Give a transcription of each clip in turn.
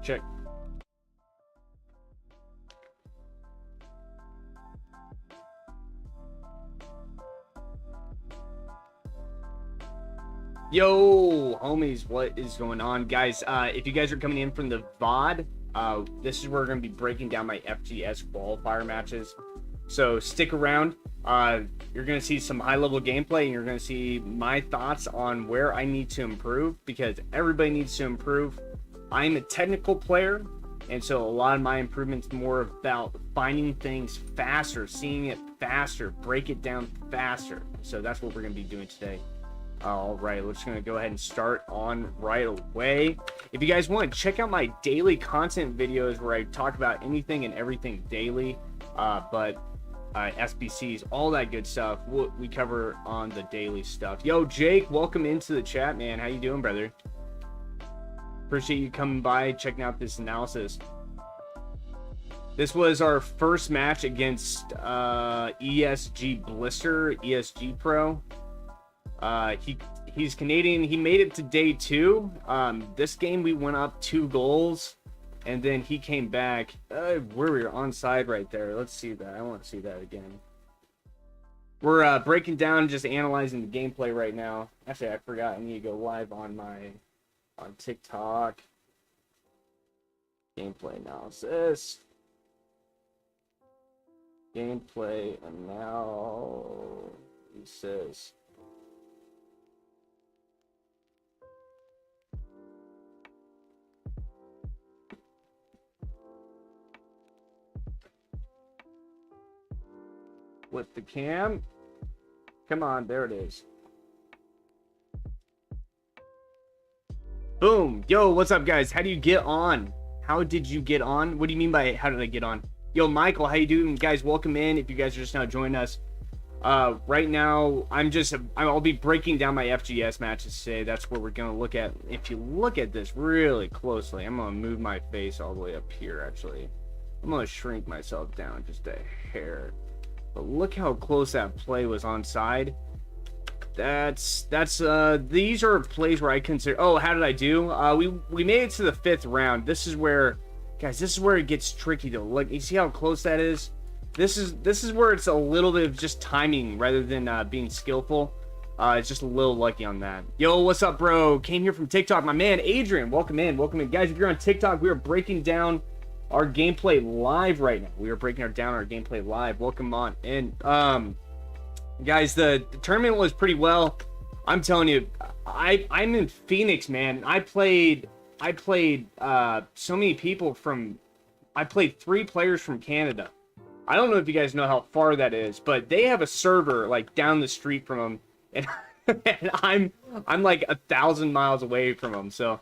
Check. Yo, homies, what is going on, guys? If you guys are coming in from the VOD, this is where we're going to be breaking down my FGS qualifier matches. So stick around. You're going to see some high-level gameplay, and you're going to see my thoughts on where I need to improve, because everybody needs to improve. I'm a technical player, and so a lot of my improvements more about finding things faster, seeing it faster, break it down faster. So that's what we're going to be doing today. All right, we're just going to go ahead and start on right away. If you guys want, check out my daily content videos where I talk about anything and everything daily, SBCs, all that good stuff. We cover on the daily stuff. Yo, Jake, welcome into the chat, man. How you doing, brother? Appreciate you coming by, checking out this analysis. This was our first match against ESG Blister, ESG Pro. He's Canadian. He made it to day 2. This game we went up 2 goals, and then he came back where we were onside right there. Let's see that. I want to see that again. We're breaking down, just analyzing the gameplay right now. Actually, I forgot. I need to go live on TikTok. Gameplay analysis. Gameplay analysis. With the cam. Come on, there it is. Boom. Yo, what's up, guys? How do you get on? How did you get on? What do you mean by how did I get on? Yo, Michael, how you doing? Guys, welcome in. If you guys are just now joining us. Right now, I'll be breaking down my FGS matches today. That's what we're going to look at. If you look at this really closely, I'm going to move my face all the way up here, actually. I'm going to shrink myself down just a hair. But look how close that play was onside. These are plays where I consider. Oh, how did I do? We made it to the 5th round. This is where, guys, this is where it gets tricky though. Look, you see how close that is? This is where it's a little bit of just timing rather than being skillful. It's just a little lucky on that. Yo, what's up, bro? Came here from TikTok. My man, Adrian, welcome in. Welcome in. Guys, if you're on TikTok, we are breaking down our gameplay live right now. We are breaking down our gameplay live. Welcome on. And guys, the tournament was pretty well. I'm telling you, I'm in Phoenix, man. I played so many people from. I played 3 players from Canada. I don't know if you guys know how far that is, but they have a server like down the street from them, and, and I'm like 1,000 miles away from them. So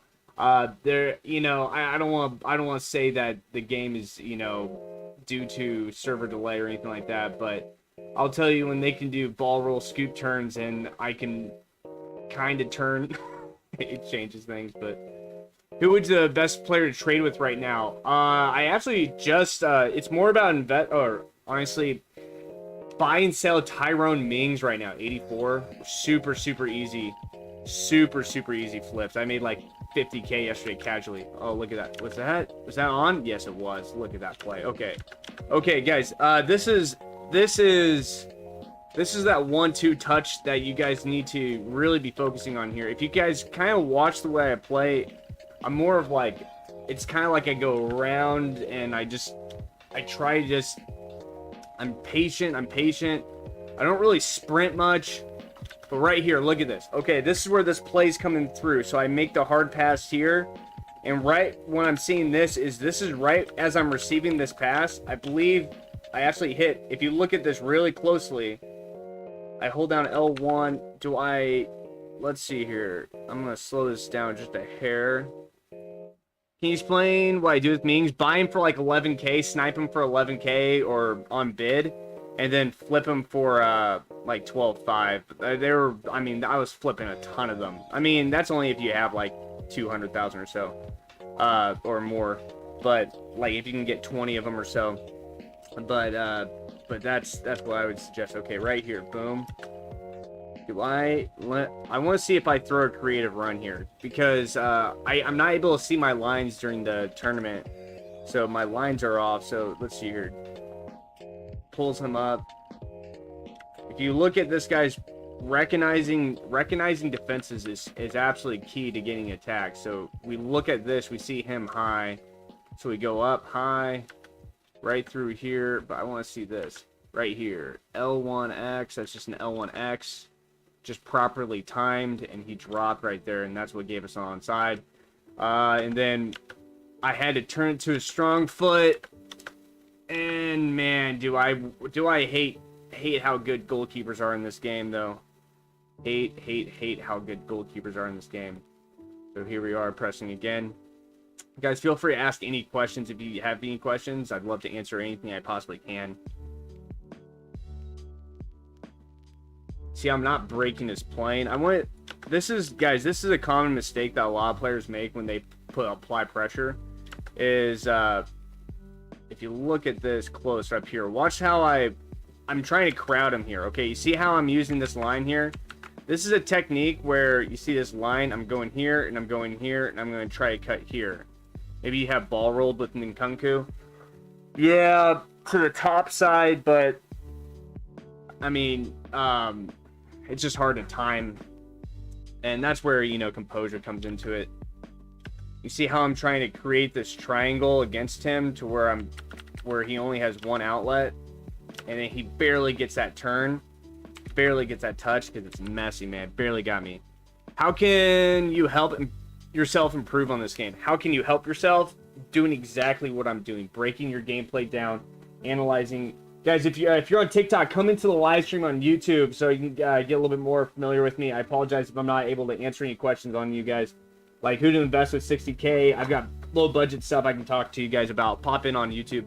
there, you know, I don't want to say that the game is, you know, due to server delay or anything like that, but I'll tell you, when they can do ball roll scoop turns and I can kind of turn, it changes things. But who would the best player to trade with right now? I actually just it's more about honestly buy and sell Tyrone Mings right now. 84, super easy, super easy flips. I made like 50K yesterday casually. Oh, look at that. Was that on? Yes, it was. Look at that play. Okay, guys. This is that 1-2 touch that you guys need to really be focusing on here. If you guys kind of watch the way I play, I'm more of like, it's kind of like I go around and I'm patient. I don't really sprint much. But right here, look at this. Okay, this is where this play's coming through. So I make the hard pass here. And right when I'm seeing this is right as I'm receiving this pass. I believe I actually hit. If you look at this really closely, I hold down L1. Let's see here. I'm going to slow this down just a hair. Can you explain what I do with Mings? Buy him for like 11K, snipe him for 11K or on bid, and then flip them for like 12.5. I was flipping a ton of them. I mean, that's only if you have like 200,000 or so, or more. But like if you can get 20 of them or so. But that's what I would suggest. Okay, right here, boom. I want to see if I throw a creative run here, because I'm not able to see my lines during the tournament, so my lines are off. So let's see here. Pulls him up. If you look at this guy's recognizing defenses is absolutely key to getting attacked. So we look at this, we see him high, so we go up high right through here, but I want to see this right here, L1X. That's just an L1X, just properly timed, and he dropped right there, and that's what gave us an onside. And then I had to turn it to a strong foot, and man, do I hate how good goalkeepers are in this game, though. Hate how good goalkeepers are in this game. So here we are, pressing again. Guys, feel free to ask any questions if you have any questions. I'd love to answer anything I possibly can. See, I'm not breaking his plane. This is a common mistake that a lot of players make when they apply pressure. Is if you look at this close up here, watch how I'm trying to crowd him here. Okay, you see how I'm using this line here? This is a technique where you see this line, I'm going here, and I'm going here, and I'm going to try to cut here. Maybe you have ball rolled with Nkunku. Yeah, to the top side, but I mean, it's just hard to time. And that's where, composure comes into it. You see how I'm trying to create this triangle against him to where he only has one outlet, and then he barely gets that turn. Barely gets that touch because it's messy, man. Barely got me. How can you help yourself improve on this game? How can you help yourself? Doing exactly what I'm doing. Breaking your gameplay down. Analyzing. Guys, if you're on TikTok, come into the live stream on YouTube so you can get a little bit more familiar with me. I apologize if I'm not able to answer any questions on you guys. Like who to invest with 60K. I've got low budget stuff I can talk to you guys about. Pop in on YouTube.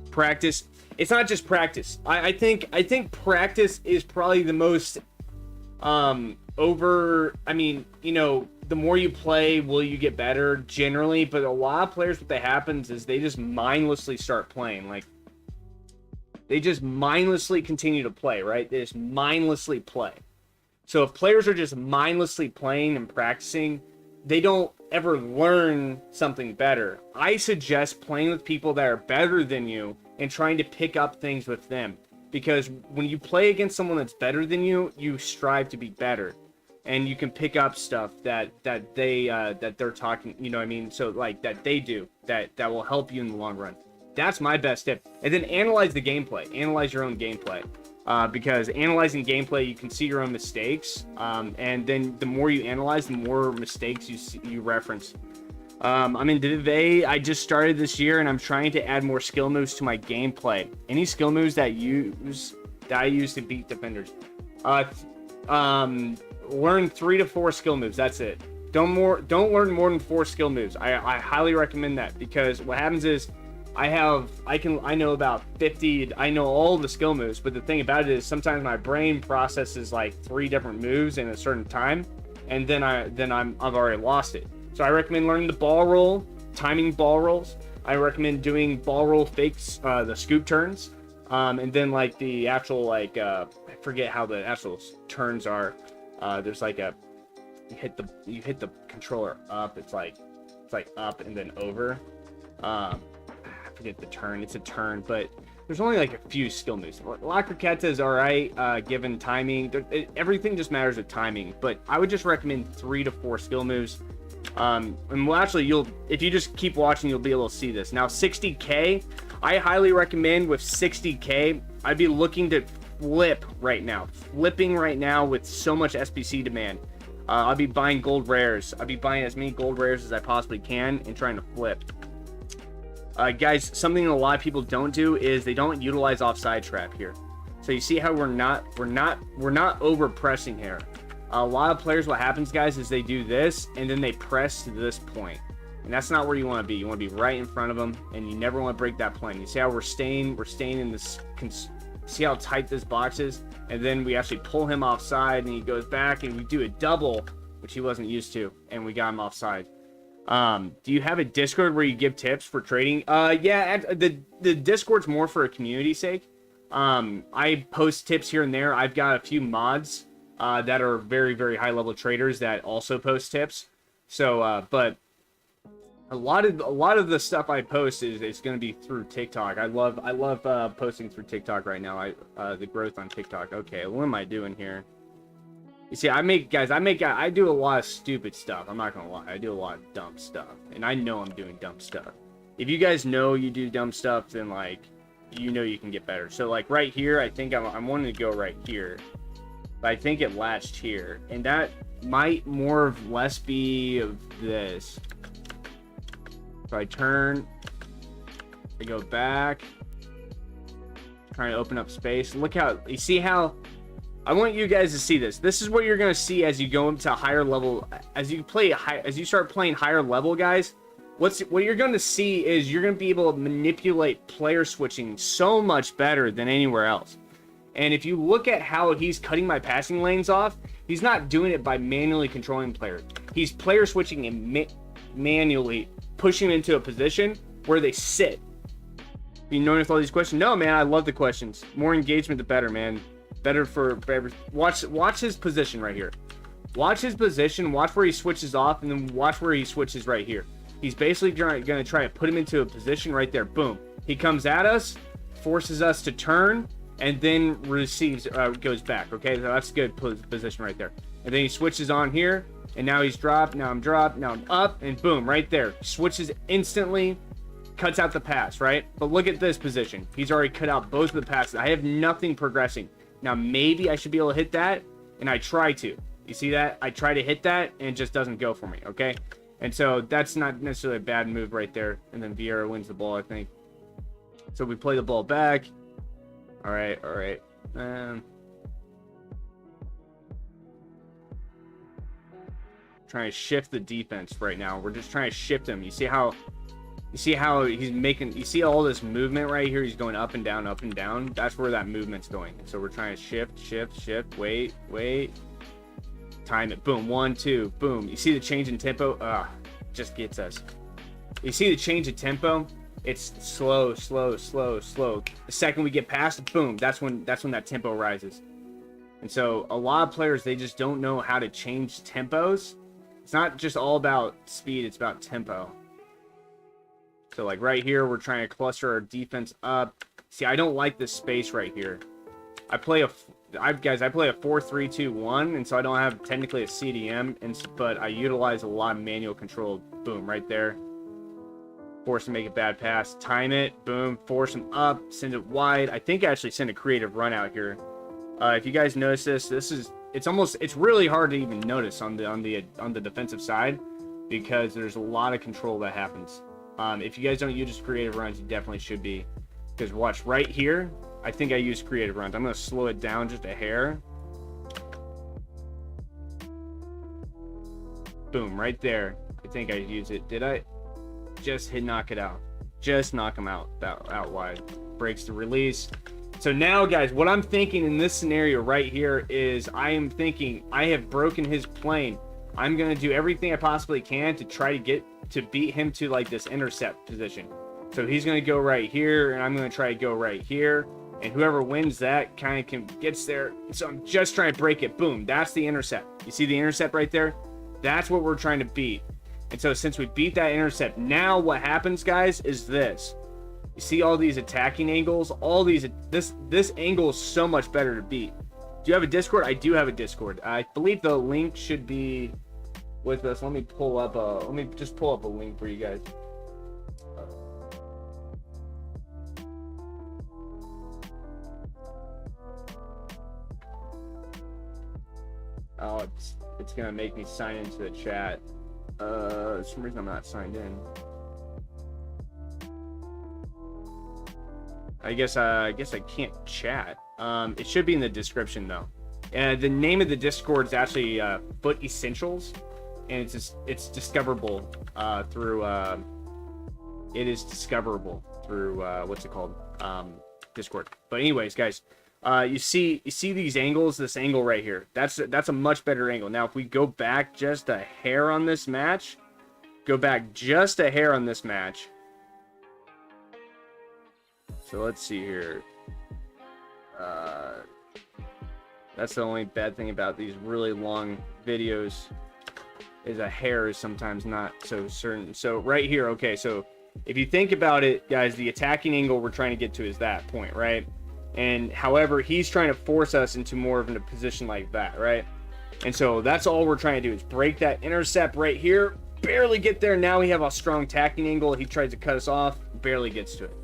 Practice. It's not just practice. I think practice is probably the most the more you play, will you get better generally, but a lot of players, what happens is they just mindlessly start playing. Like they just mindlessly continue to play, right? They just mindlessly play. So if players are just mindlessly playing and practicing, they don't ever learn something better. I suggest playing with people that are better than you and trying to pick up things with them, because when you play against someone that's better than you, you strive to be better, and you can pick up stuff that they're talking, you know what I mean? So like that they do that will help you in the long run. That's my best tip. And then analyze the gameplay. Analyze your own gameplay, because analyzing gameplay, you can see your own mistakes, and then the more you analyze, the more mistakes you reference. I'm in Div A. I just started this year, and I'm trying to add more skill moves to my gameplay. Any skill moves that I use to beat defenders. Learn 3 to 4 skill moves. That's it. Don't learn more than 4 skill moves. I highly recommend that, because what happens is I know about 50. I know all the skill moves, but the thing about it is sometimes my brain processes like 3 different moves in a certain time, and then I've already lost it. So I recommend learning the ball roll, timing ball rolls. I recommend doing ball roll fakes, the scoop turns, and then like the actual I forget how the actual turns are. There's like you hit the controller up. It's like up and then over. I forget the turn. It's a turn, but there's only like a few skill moves. La Croqueta is all right, given timing. Everything just matters with timing. But I would just recommend 3 to 4 skill moves. And well, actually, if you just keep watching, you'll be able to see this. Now, 60K, I highly recommend with 60K, I'd be looking to flip right now. Flipping right now with so much SBC demand. I'll be buying gold rares. I'll be buying as many gold rares as I possibly can and trying to flip. Guys, something a lot of people don't do is they don't utilize offside trap here. So you see how we're not over pressing here. A lot of players, what happens, guys, is they do this and then they press to this point, and that's not where you want to be. You want to be right in front of them, and you never want to break that plane. You see how we're staying in this. See how tight this box is, and then we actually pull him offside, and he goes back, and we do a double, which he wasn't used to, and we got him offside. Do you have a Discord where you give tips for trading? Yeah, the Discord's more for a community sake. I post tips here and there. I've got a few mods that are very, very high level traders that also post tips. So, but a lot of the stuff I post is going to be through TikTok. I love posting through TikTok right now. The growth on TikTok. Okay, what am I doing here? You see, I do a lot of stupid stuff. I'm not gonna lie. I do a lot of dumb stuff, and I know I'm doing dumb stuff. If you guys know you do dumb stuff, then like, you know you can get better. So like right here, I think I'm wanting to go right here, but I think it latched here, and that might more or less be of this. So I turn, I go back, trying to open up space. Look how, you see how, I want you guys to see this. This is what you're going to see as you go into higher level, as you start playing higher level, guys. What you're going to see is you're going to be able to manipulate player switching so much better than anywhere else. And if you look at how he's cutting my passing lanes off, he's not doing it by manually controlling players. He's player switching and manually pushing them into a position where they sit. You notice all these questions? No, man, I love the questions. More engagement, the better, man. Better for watch his position right here. Watch his position. Watch where he switches off, and then watch where he switches right here. He's basically going to try to put him into a position right there. Boom. He comes at us, forces us to turn, and then receives, goes back. Okay, so that's a good position right there. And then he switches on here, and now he's dropped. Now I'm dropped. Now I'm up, and boom, right there. Switches instantly, cuts out the pass, right? But look at this position. He's already cut out both of the passes. I have nothing progressing. Now maybe I should be able to hit that, and I try to. You see that? I try to hit that, and it just doesn't go for me, okay? And so that's not necessarily a bad move right there. And then Vieira wins the ball, I think. So we play the ball back. All right, all right. Trying to shift the defense right now. We're just trying to shift him. You see how he's making, you see all this movement right here? He's going up and down, up and down. That's where that movement's going. So we're trying to shift. Wait. Time it. Boom. 1, 2. Boom. You see the change in tempo? Just gets us. You see the change in tempo? It's slow. The second we get past it, boom, that's when that tempo rises. And so a lot of players, they just don't know how to change tempos. It's not just all about speed, it's about tempo. So like right here, we're trying to cluster our defense up. See, I don't like this space right here. I play a 4-3-2-1, and so I don't have technically a CDM, but I utilize a lot of manual control. Boom, right there. Force him to make a bad pass. Time it. Boom. Force him up. Send it wide. I think I actually send a creative run out here. If you guys notice it's really hard to even notice on the defensive side, because there's a lot of control that happens. If you guys don't use creative runs, you definitely should be. Because watch right here, I think I use creative runs. I'm going to slow it down just a hair. Boom, right there. I think I use it. Did I? Just knock it out. Just knock him out wide. Breaks the release. So now, guys, what I'm thinking in this scenario right here is I am thinking I have broken his plane. I'm going to do everything I possibly can to try to beat him to like this intercept position. So he's going to go right here, and I'm going to try to go right here. And whoever wins that kind of gets there. So I'm just trying to break it. Boom. That's the intercept. You see the intercept right there? That's what we're trying to beat. And so since we beat that intercept, now what happens, guys, is this. You see all these attacking angles? This angle is so much better to beat. Do you have a Discord? I do have a Discord. I believe the link should be with us. Let me just pull up a link for you guys. Oh, it's gonna make me sign into the chat. For some reason I'm not signed in. I guess I can't chat. It should be in the description though. The name of the Discord is actually Foot Essentials, and it's discoverable through what's it called? Discord. But anyways, guys, you see these angles, this angle right here. That's a much better angle. Now if we go back just a hair on this match, so let's see here. That's the only bad thing about these really long videos, is a hair is sometimes not so certain. So right here, okay, so if you think about it, guys, the attacking angle we're trying to get to is that point, right? And however, he's trying to force us into more of a position like that, right? And so that's all we're trying to do is break that intercept right here, barely get there. Now we have a strong attacking angle. He tries to cut us off, barely gets to it.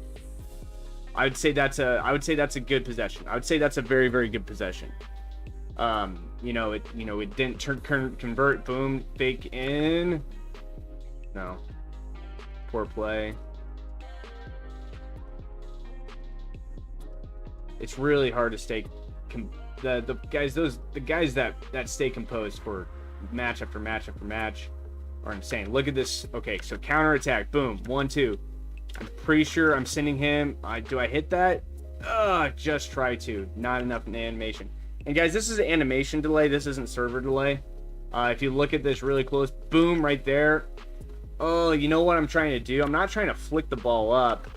I would say that's a good possession. I would say that's a very, very good possession. It didn't convert. Boom, fake in. No, poor play. It's really hard to stay. The guys that stay composed for match after match after match are insane. Look at this. Okay, so counter attack. Boom, 1-2. I'm pretty sure I'm sending him. Do I hit that? Just try to. Not enough in animation. And guys, this is an animation delay. This isn't server delay. If you look at this really close, boom, right there. Oh, you know what I'm trying to do? I'm not trying to flick the ball up.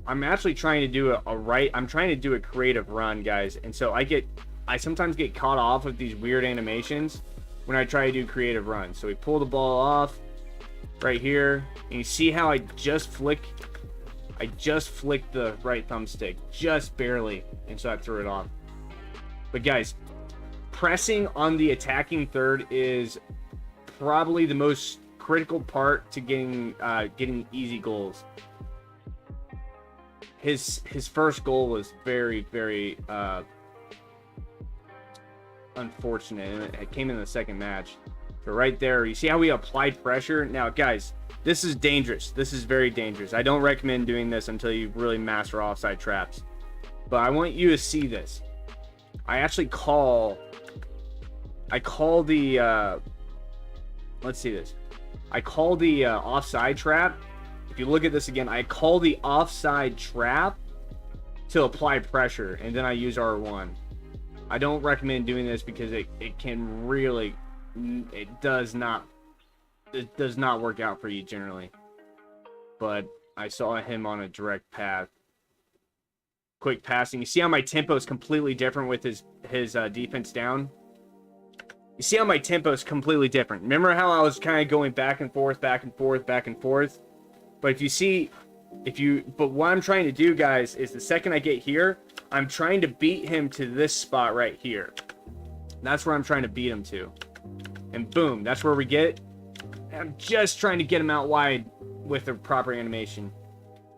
I'm actually trying to do I'm trying to do a creative run, guys. And so I sometimes get caught off of these weird animations when I try to do creative runs. So we pull the ball off right here, and you see how I just flicked the right thumbstick, just barely, and so I threw it off. But guys, pressing on the attacking third is probably the most critical part to getting easy goals. His first goal was very, very unfortunate, and it came in the second match. So right there, you see how we applied pressure? Now, guys, this is dangerous. This is very dangerous. I don't recommend doing this until you really master offside traps. But I want you to see this. I actually call the let's see this. I call the offside trap. If you look at this again, I call the offside trap to apply pressure, and then I use R1. I don't recommend doing this because it can really, it does not work out for you generally. But I saw him on a direct path. Quick passing. You see how my tempo is completely different with his defense down? You see how my tempo is completely different. Remember how I was kind of going back and forth, back and forth, back and forth? But but what I'm trying to do, guys, is the second I get here, I'm trying to beat him to this spot right here. That's where I'm trying to beat him to. And boom, that's where we get it. I'm just trying to get him out wide with the proper animation.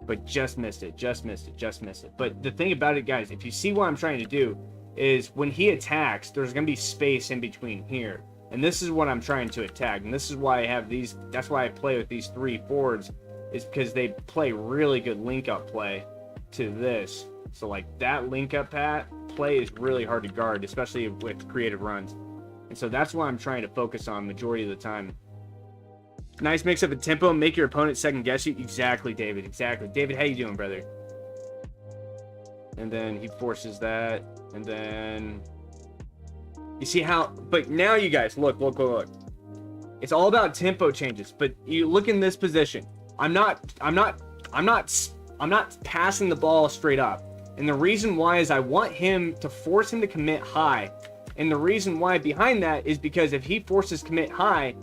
But just missed it, just missed it, just missed it. But the thing about it, guys, if you see what I'm trying to do, is when he attacks, there's going to be space in between here. And this is what I'm trying to attack. And this is why I have these, that's why I play with these three forwards, is because they play really good link-up play to this. So, like, that link-up play is really hard to guard, especially with creative runs. And so that's why I'm trying to focus on majority of the time. Nice mix of a tempo, make your opponent second guess you. Exactly, David, exactly. David, how you doing, brother? And then he forces that, and then you see how, but now you guys, look. It's all about tempo changes, but you look in this position. I'm not passing the ball straight up. And the reason why is I want him to force him to commit high. And the reason why behind that is because if he forces commit high,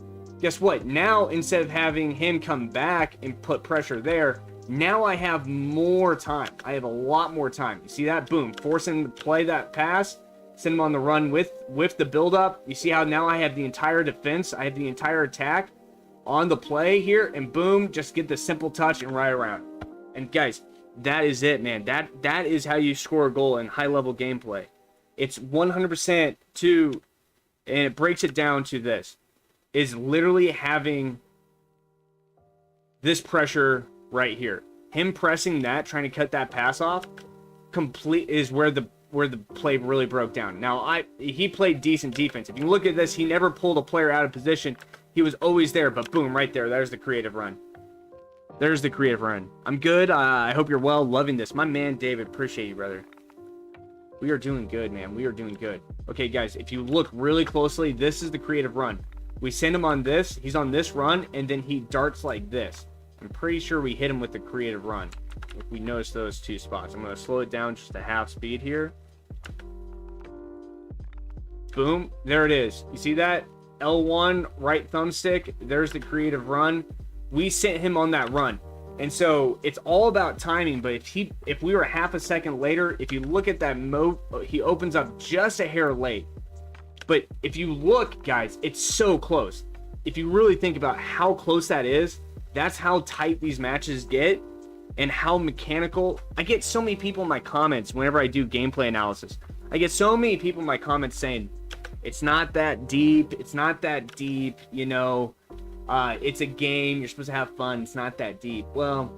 guess what? Now, instead of having him come back and put pressure there, now I have more time. I have a lot more time. You see that? Boom. Force him to play that pass. Send him on the run with the build-up. You see how now I have the entire defense. I have the entire attack on the play here. And boom, just get the simple touch and right around. And guys, that is it, man. That is how you score a goal in high-level gameplay. It's 100% to, and it breaks it down to this, is literally having this pressure right here. Him pressing that, trying to cut that pass off, complete is where the play really broke down. Now, he played decent defense. If you look at this, he never pulled a player out of position. He was always there, but boom, right there. There's the creative run. There's the creative run. I'm good. I hope you're well. Loving this. My man, David. Appreciate you, brother. We are doing good, man. We are doing good. Okay, guys, if you look really closely, this is the creative run. We send him on this. He's on this run, and then he darts like this. I'm pretty sure we hit him with the creative run. If we notice those two spots. I'm going to slow it down just to half speed here. boom, there it is. You see that? L1, right thumbstick, there's the creative run. We sent him on that run. And so it's all about timing, but if we were half a second later, if you look at that he opens up just a hair late. But if you look, guys, it's so close. If you really think about how close that is, that's how tight these matches get and how mechanical. I get so many people in my comments whenever I do gameplay analysis. I get so many people in my comments saying, it's not that deep, it's not that deep, you know, it's a game, you're supposed to have fun, it's not that deep. Well,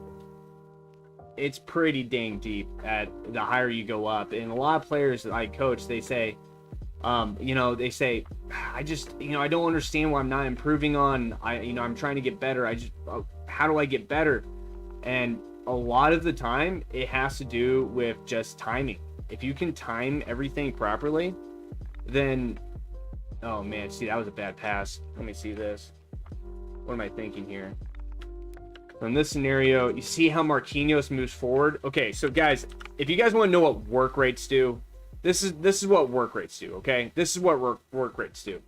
it's pretty dang deep at the higher you go up. And a lot of players that I coach, they say, you know, they say, I just, you know, I don't understand why I'm not improving on, you know, I'm trying to get better. How do I get better? And a lot of the time it has to do with just timing. If you can time everything properly, then, oh man, see, that was a bad pass. Let me see this. What am I thinking here? In this scenario, you see how Marquinhos moves forward? Okay, so guys, if you guys want to know what work rates do, this is what work rates do, okay? This is what work rates do.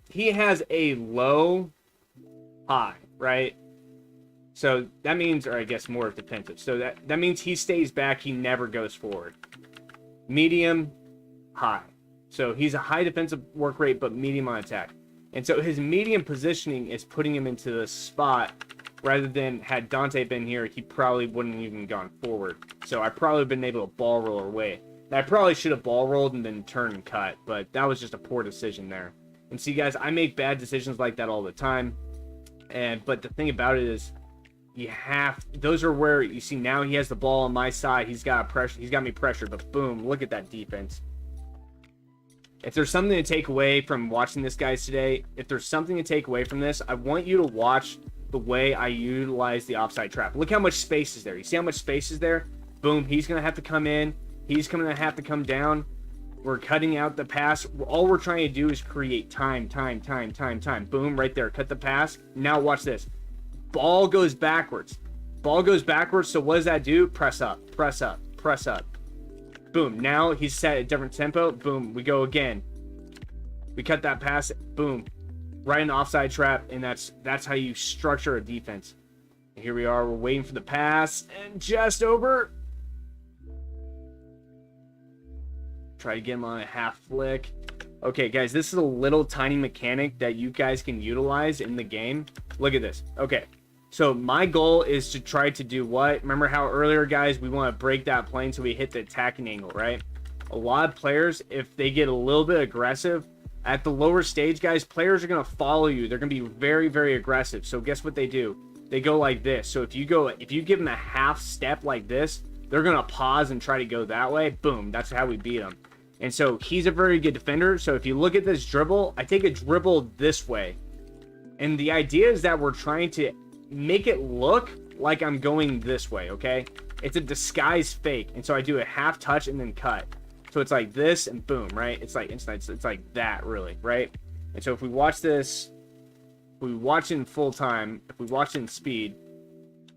He has a low, high, right? So that means, or I guess more defensive. So that means he stays back, he never goes forward. Medium, high. So he's a high defensive work rate, but medium on attack. And so his medium positioning is putting him into the spot, rather than had Dante been here, he probably wouldn't even gone forward. So I probably been able to ball roll away. I probably should have ball rolled and then turned and cut, but that was just a poor decision there. And see, guys, I make bad decisions like that all the time. But the thing about it is, those are where you see now he has the ball on my side. He's got me pressured, but boom, look at that defense. If there's something to take away from watching this, guys, today, if there's something to take away from this, I want you to watch the way I utilize the offside trap. Look how much space is there. You see how much space is there? Boom, he's going to have to come in. He's going to have to come down. We're cutting out the pass. All we're trying to do is create time. Boom, right there. Cut the pass. Now watch this. Ball goes backwards. Ball goes backwards, so what does that do? Press up. Boom, now he's set a different tempo. Boom, we go again. We cut that pass. Boom. Right in the offside trap, and that's how you structure a defense. And here we are, we're waiting for the pass, and just over. Try to get him on a half flick. Okay, guys, this is a little tiny mechanic that you guys can utilize in the game. Look at this. Okay, so my goal is to try to do what? Remember how earlier, guys, we want to break that plane so we hit the attacking angle, right? A lot of players, if they get a little bit aggressive, at the lower stage, guys, players are going to follow you. They're going to be very, very aggressive. So guess what they do? They go like this. So if you give them a half step like this, they're going to pause and try to go that way. Boom. That's how we beat them. And so he's a very good defender. So if you look at this dribble, I take a dribble this way. And the idea is that we're trying to make it look like I'm going this way, okay? It's a disguise fake. And so I do a half touch and then cut. So it's like this and boom, right? It's like that, really, right? And so if we watch this, if we watch it in full time, if we watch it in speed,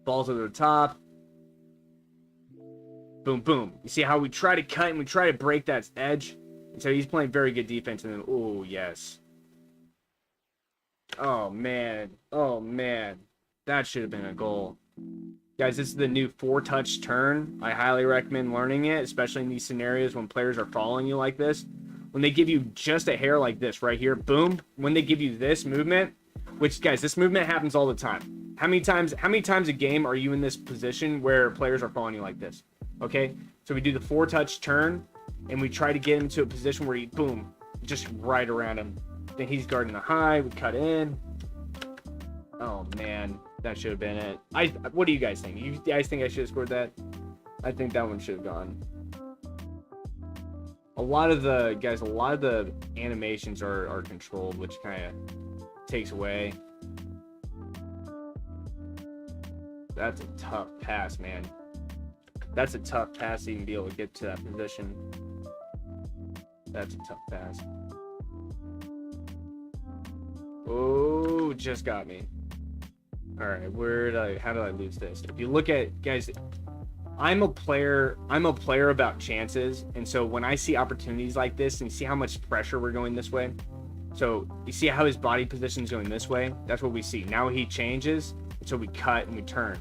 balls over the top, boom, boom. You see how we try to cut and we try to break that edge? And so he's playing very good defense. And then, oh, yes. Oh, man. That should have been a goal. Guys, this is the new 4-touch turn. I highly recommend learning it, especially in these scenarios when players are following you like this. When they give you just a hair like this right here, boom. When they give you this movement, which, guys, this movement happens all the time. How many times a game are you in this position where players are following you like this? Okay, so we do the 4-touch turn, and we try to get him to a position where he, boom, just right around him. Then he's guarding the high. We cut in. Oh, man. That should have been it. What do you guys think? You guys think I should have scored that? I think that one should have gone. A lot of the animations are controlled, which kind of takes away. That's a tough pass, man. That's a tough pass to even be able to get to that position. That's a tough pass. Oh, just got me. All right, how did I lose this? If you look at, guys, I'm a player about chances, and so when I see opportunities like this and see how much pressure we're going this way, so you see how his body position is going this way, that's what we see. Now he changes, and so we cut and we turn.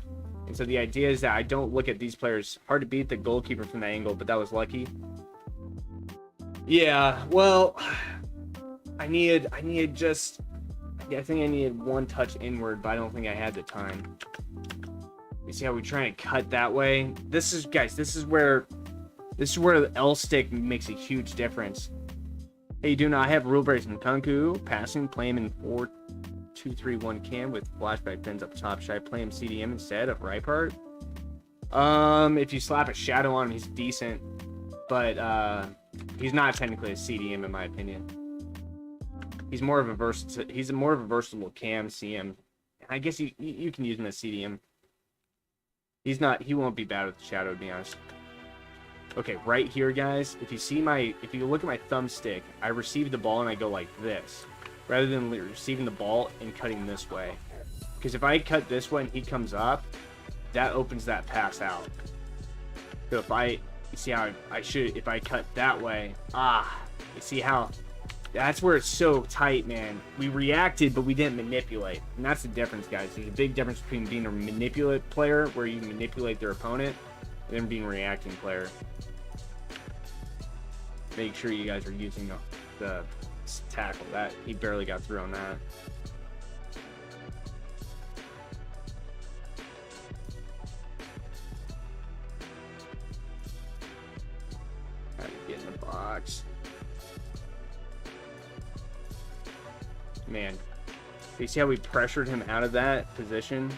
And so the idea is that I don't look at these players. Hard to beat the goalkeeper from that angle, but that was lucky. Yeah, well, I think I needed one touch inward, but I don't think I had the time. You see how we try and cut that way? This is where the L stick makes a huge difference. Hey, you do not have rule breaks in Kunku, passing, play him in 4-2-3-1 cam with flashback pins up top. Should I play him CDM instead of right part? If you slap a shadow on him, he's decent, but he's not technically a CDM in my opinion. He's more of a versatile cam CM. I guess you can use him as CDM. He won't be bad with the shadow, to be honest. Okay, right here, guys, if you look at my thumbstick, I receive the ball and I go like this, rather than receiving the ball and cutting this way. Because if I cut this way and he comes up, that opens that pass out. So if you see how if I cut that way, you see how, that's where it's so tight, man. We reacted, but we didn't manipulate. And that's the difference, guys. There's a big difference between being a manipulate player, where you manipulate their opponent, and then being a reacting player. Make sure you guys are using the tackle. That he barely got through on that. How to get in the box. Man, you see how we pressured him out of that position?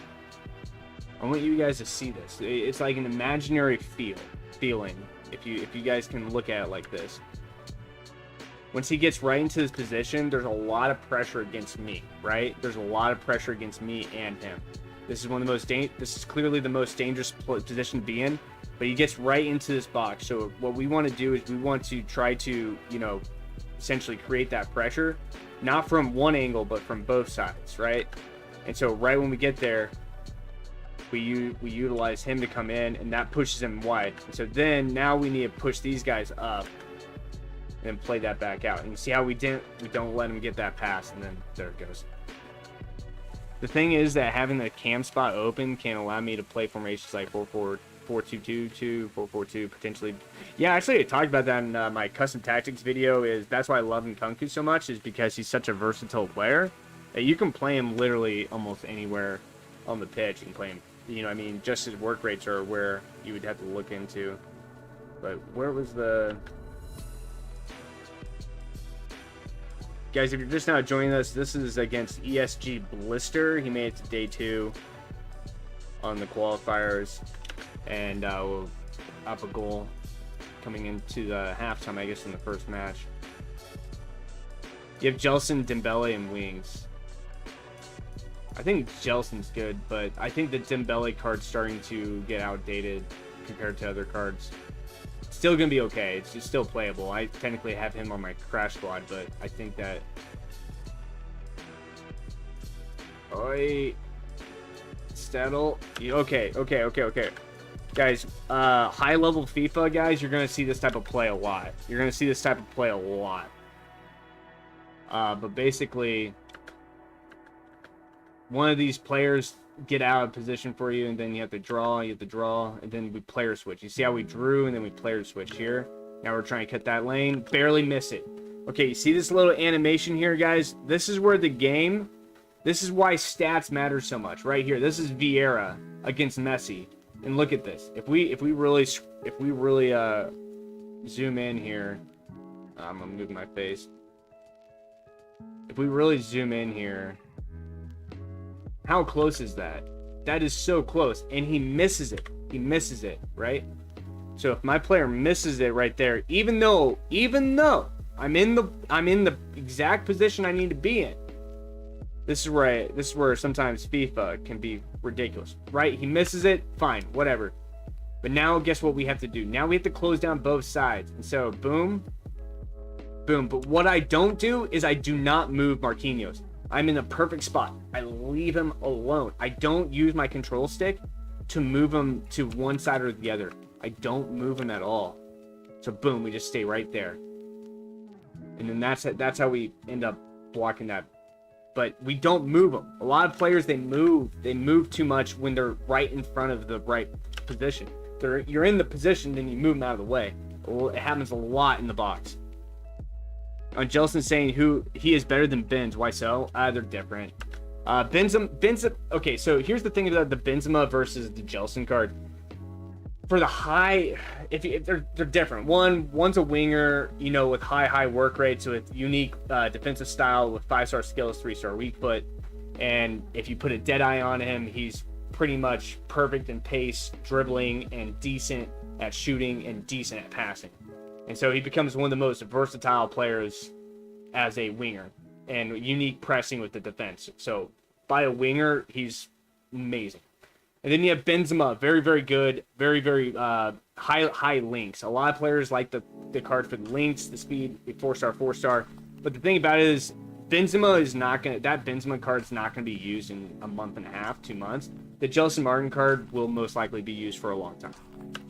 I want you guys to see this. It's like an imaginary feeling. If you guys can look at it like this. Once he gets right into this position, there's a lot of pressure against me, right? There's a lot of pressure against me and him. This is clearly the most dangerous position to be in, but he gets right into this box. So what we want to do is we want to try to, essentially create that pressure, not from one angle, but from both sides, right? And so right when we get there, we utilize him to come in, and that pushes him wide. And so then now we need to push these guys up and play that back out. And you see how we don't let him get that pass, and then there it goes. The thing is that having the cam spot open can allow me to play formations like 4-4-2-2, 4-4-2, potentially. Yeah, actually I talked about that in my custom tactics video. That's why I love Nkunku so much, is because he's such a versatile player that you can play him literally almost anywhere on the pitch. You can play him, just his work rates are where you would have to look into. But where was the... Guys, if you're just now joining us, this is against ESG Blister. He made it to day 2 on the qualifiers, and we'll up a goal coming into the halftime, I guess, in the first match. You have Jelson, Dembele, and wings. I think Jelson's good, but I think the Dembele card's starting to get outdated compared to other cards. Still gonna be okay. It's just still playable. I technically have him on my crash squad, but I think that... Oi. Settle. Okay. Guys, high level FIFA, guys, you're gonna see this type of play a lot. But basically, one of these players get out of position for you, and then you have to draw, and then we player switch. You see how we drew, and then we player switch here. Now we're trying to cut that lane, barely miss it. Okay, you see this little animation here, guys? This is where this is why stats matter so much, right here. This is Vieira against Messi, and look at this. If we really zoom in here, I'm gonna move my face. If we really zoom in here, how close is that? That is so close, and he misses it. Right? So if my player misses it right there, even though I'm in the exact position I need to be in, this is where sometimes FIFA can be ridiculous, right? He misses it, fine, whatever. But now guess what we have to do? Now we have to close down both sides, and so boom. But what I don't do is I do not move Marquinhos. I'm in a perfect spot. I leave him alone. I don't use my control stick to move him to one side or the other. I don't move him at all. So boom, we just stay right there. And then that's how we end up blocking that. But we don't move them. A lot of players, they move too much when they're right in front of the right position. You're in the position, then you move them out of the way. It happens a lot in the box. Jelson saying he is better than Benz. Why so? They're different. Benzema. Okay, so here's the thing about the Benzema versus the Jelson card. For the high, if they're different. One's a winger, you know, with high work rates, with unique defensive style, with 5-star skills, 3-star weak foot, and if you put a dead eye on him, he's pretty much perfect in pace, dribbling, and decent at shooting and decent at passing. And so he becomes one of the most versatile players as a winger and unique pressing with the defense. So by a winger, he's amazing. And then you have Benzema, very good, very high links. A lot of players like the card for the links, the speed, the 4-star. But the thing about it is, Benzema is not gonna. That Benzema card is not gonna be used in a month and a half, 2 months. The Jelson Martin card will most likely be used for a long time,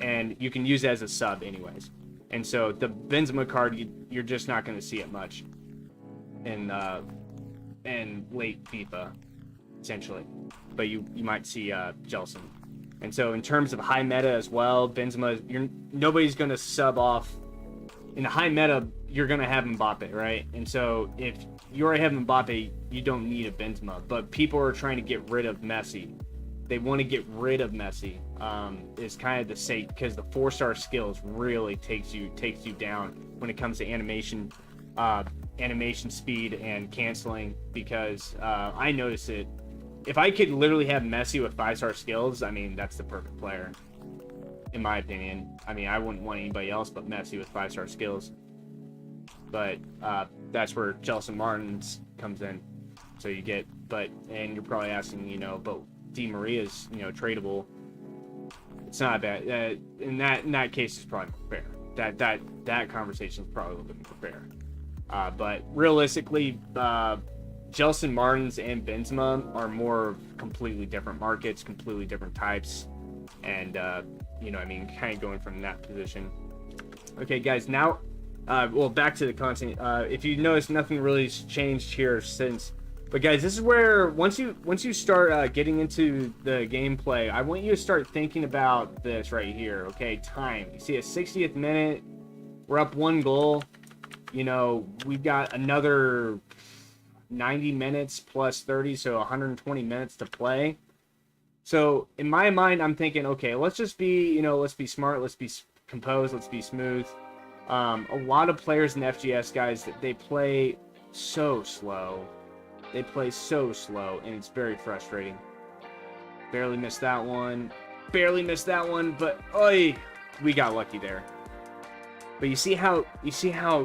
and you can use it as a sub anyways. And so the Benzema card, you're just not gonna see it much in late FIFA, essentially. But you might see Jelson. And so in terms of high meta as well, Benzema, nobody's gonna sub off. In the high meta, you're gonna have Mbappe, right? And so if you already have Mbappe, you don't need a Benzema. But people are trying to get rid of Messi. They want to get rid of Messi. Is kind of the sake, because the 4-star skills really takes you down when it comes to animation speed and canceling. Because I notice it. If I could literally have Messi with 5-star skills, I mean, that's the perfect player, in my opinion. I mean, I wouldn't want anybody else but Messi with 5-star skills. But that's where Jelson Martins comes in. So you get, and you're probably asking, you know, but Di Maria's, you know, tradable. It's not bad. In that case, it's probably fair. That conversation is probably a little bit more fair. But realistically, Jelson Martins and Benzema are more completely different markets, completely different types, and you know, I mean, kind of going from that position. Okay, guys, now, well, back to the content. If you notice, nothing really has changed here since. But guys, this is where once you start getting into the gameplay, I want you to start thinking about this right here. Okay, time. You see, a 60th minute, we're up 1 goal. You know, we've got another 90 minutes plus 30, so 120 minutes to play. So in my mind, I'm thinking, okay, let's just be, you know, let's be smart, let's be composed, let's be smooth. A lot of players in FGS, guys, they play so slow. They play so slow, and it's very frustrating. Barely missed that one. But oi, we got lucky there. But you see how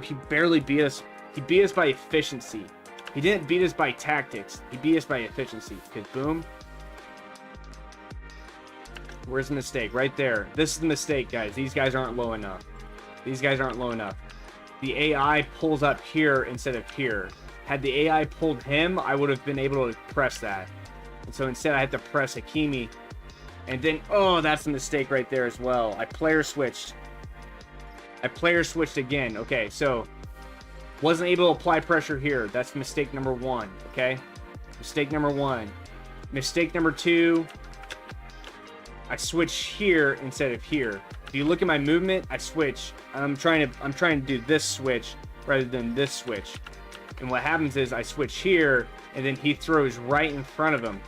he barely beat us. He beat us by efficiency. He didn't beat us by tactics. He beat us by efficiency. Because boom. Where's the mistake? Right there. This is the mistake, guys. These guys aren't low enough. The AI pulls up here instead of here. Had the AI pulled him, I would have been able to press that. And so instead I had to press Hakimi. And then, oh, that's a mistake right there as well. I player switched again. Okay, so wasn't able to apply pressure here. That's mistake number 1, okay? Mistake number 1. Mistake number 2, I switch here instead of here. If you look at my movement, I switch. I'm trying to do this switch rather than this switch. And what happens is I switch here, and then he throws right in front of him.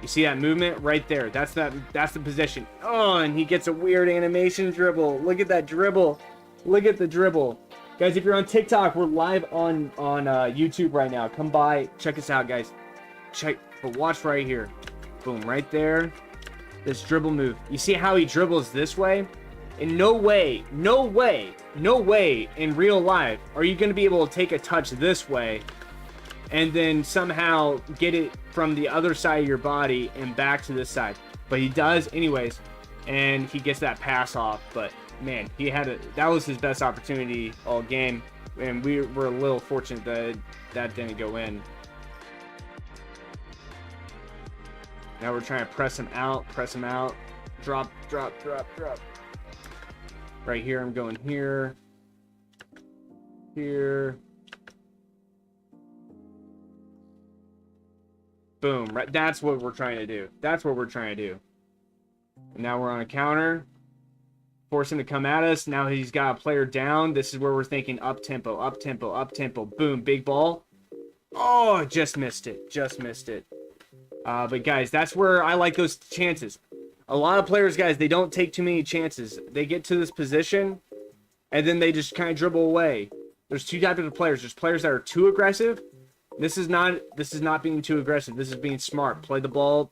You see that movement right there? That's the position. Oh, and he gets a weird animation dribble. Look at that dribble. Look at the dribble. Guys, if you're on TikTok, we're live on YouTube right now. Come by, check us out, guys. But watch right here. Boom, right there. This dribble move. You see how he dribbles this way? In no way in real life are you going to be able to take a touch this way and then somehow get it from the other side of your body and back to this side. But he does anyways, and he gets that pass off. But man, that was his best opportunity all game, and we were a little fortunate that didn't go in. Now we're trying to press him out. Drop, drop, drop, drop. Right here, I'm going here. Here. Boom. Right. That's what we're trying to do. That's what we're trying to do. And now we're on a counter. Force him to come at us. Now he's got a player down. This is where we're thinking up tempo, up tempo, up tempo. Boom. Big ball. Oh, just missed it. Just missed it. But guys, that's where I like those chances. A lot of players, guys, they don't take too many chances. They get to this position, and then they just kind of dribble away. There's two types of players. There's players that are too aggressive. This is not being too aggressive. This is being smart. Play the ball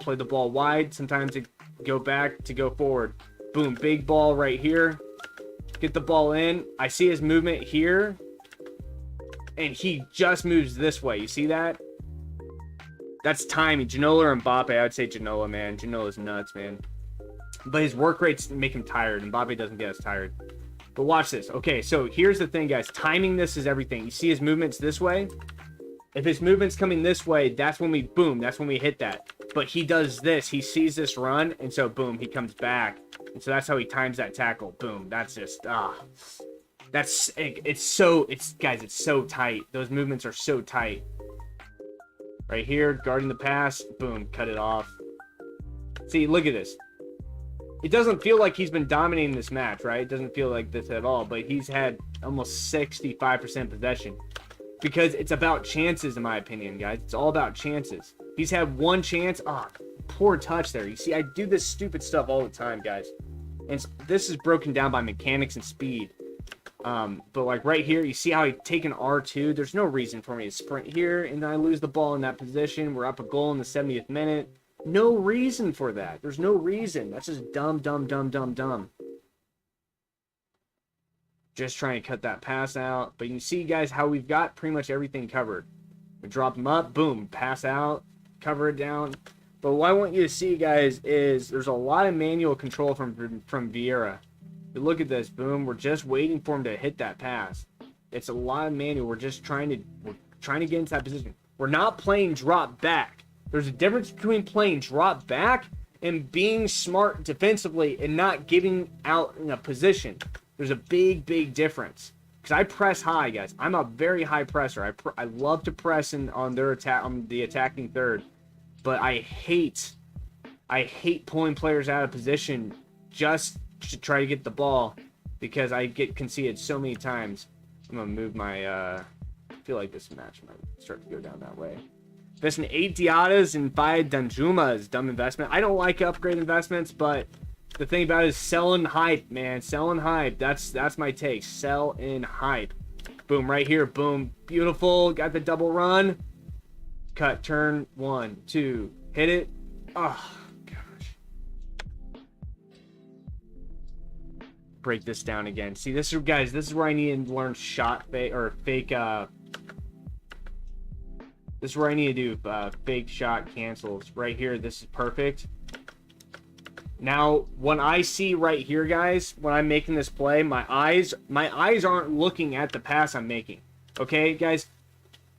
wide. Sometimes it go back to go forward. Boom, big ball right here. Get the ball in. I see his movement here, and he just moves this way. You see that? That's timing. Ginola or Mbappe? I would say Ginola, man. Ginola's nuts, man. But his work rates make him tired. Mbappe doesn't get as tired. But watch this. Okay, so here's the thing, guys. Timing this is everything. You see his movements this way? If his movement's coming this way, that's when we, boom, that's when we hit that. But he does this. He sees this run, and so, boom, he comes back. And so that's how he times that tackle. Boom. That's just, that's, guys, it's so tight. Those movements are so tight. Right here, guarding the pass. Boom, cut it off. See, look at this. It doesn't feel like he's been dominating this match, right? It doesn't feel like this at all, but he's had almost 65% possession. Because it's about chances, in my opinion, guys. It's all about chances. He's had one chance. Poor touch there. You see, I do this stupid stuff all the time, guys. And this is broken down by mechanics and speed. But like right here, you see how he taken R2? There's no reason for me to sprint here, and I lose the ball in that position. We're up a goal in the 70th minute. No reason for that. There's no reason. That's just dumb, dumb, dumb, dumb, dumb. Just trying to cut that pass out. But you can see, guys, how we've got pretty much everything covered. We drop them up, boom, pass out, cover it down. But what I want you to see, guys, is there's a lot of manual control from Vieira. But look at this, boom. We're just waiting for him to hit that pass. It's a lot of manual. We're trying to get into that position. We're not playing drop back. There's a difference between playing drop back and being smart defensively and not giving out in a position. There's a big, big difference. Because I press high, guys. I'm a very high presser. I love to press on their attack, on the attacking third. But I hate pulling players out of position just to try to get the ball, because I get conceded so many times. I'm gonna move my. I feel like this match might start to go down that way. Invest in 8 Diatas and 5 Danjumas. Dumb investment. I don't like upgrade investments, but the thing about it is selling hype, man. Selling hype. That's my take. Sell in hype. Boom, right here. Boom. Beautiful. Got the double run. Cut. Turn. 1, 2. Hit it. Oh, gosh. Break this down again. See, this is, guys, this is where I need to learn shot fake or fake. This is where I need to do fake shot cancels. Right here, this is perfect. Now, when I see right here, guys, when I'm making this play, my eyes aren't looking at the pass I'm making. Okay, guys?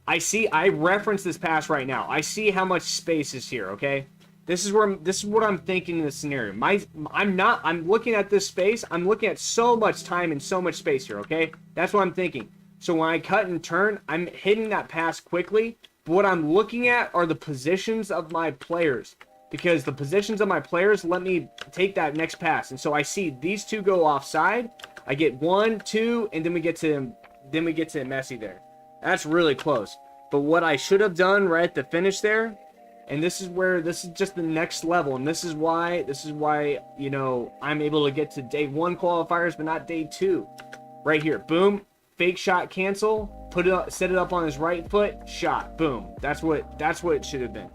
I reference this pass right now. I see how much space is here, okay? This is what I'm thinking in this scenario. I'm looking at this space. I'm looking at so much time and so much space here, okay? That's what I'm thinking. So when I cut and turn, I'm hitting that pass quickly. But what I'm looking at are the positions of my players, because the positions of my players let me take that next pass. And so I see these two go offside. I get 1, 2, and then we get to Messi there. That's really close. But what I should have done right at the finish there, and this is just the next level, and this is why you know, I'm able to get to day 1 qualifiers but not day 2. Right here, boom, fake shot cancel, set it up on his right foot, shot, boom. That's what it should have been.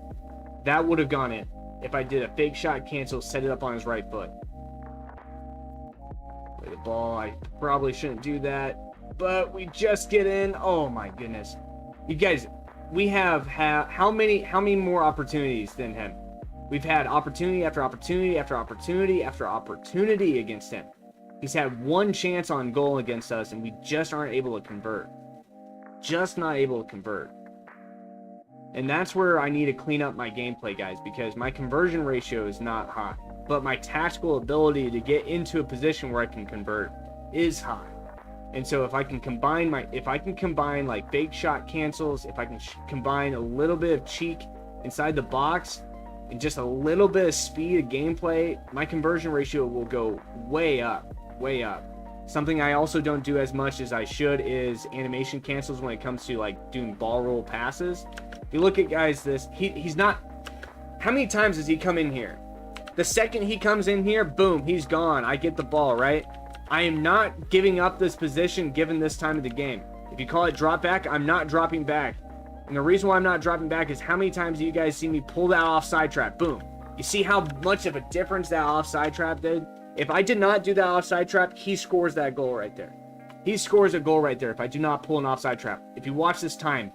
That would have gone in if I did a fake shot cancel, set it up on his right foot. Play the ball. I probably shouldn't do that, but we just get in. Oh my goodness, you guys, we have how many more opportunities than him? We've had opportunity after opportunity after opportunity after opportunity against him. He's had 1 chance on goal against us, and we just aren't able to convert. Just not able to convert. And that's where I need to clean up my gameplay, guys, because my conversion ratio is not high. but my tactical ability to get into a position where I can convert is high. And so if I can combine like fake shot cancels, if I can combine a little bit of cheek inside the box and just a little bit of speed of gameplay, my conversion ratio will go way up, way up. Something I also don't do as much as I should is animation cancels when it comes to like doing ball roll passes. If you look at guys, he's not, how many times does he come in here? The second he comes in here, boom, he's gone. I get the ball, right? I am not giving up this position given this time of the game. If you call it drop back, I'm not dropping back. And the reason why I'm not dropping back is how many times do you guys see me pull that offside trap? Boom. You see how much of a difference that offside trap did? If I did not do that offside trap, he scores that goal right there. He scores a goal right there if I do not pull an offside trap. If you watch this time,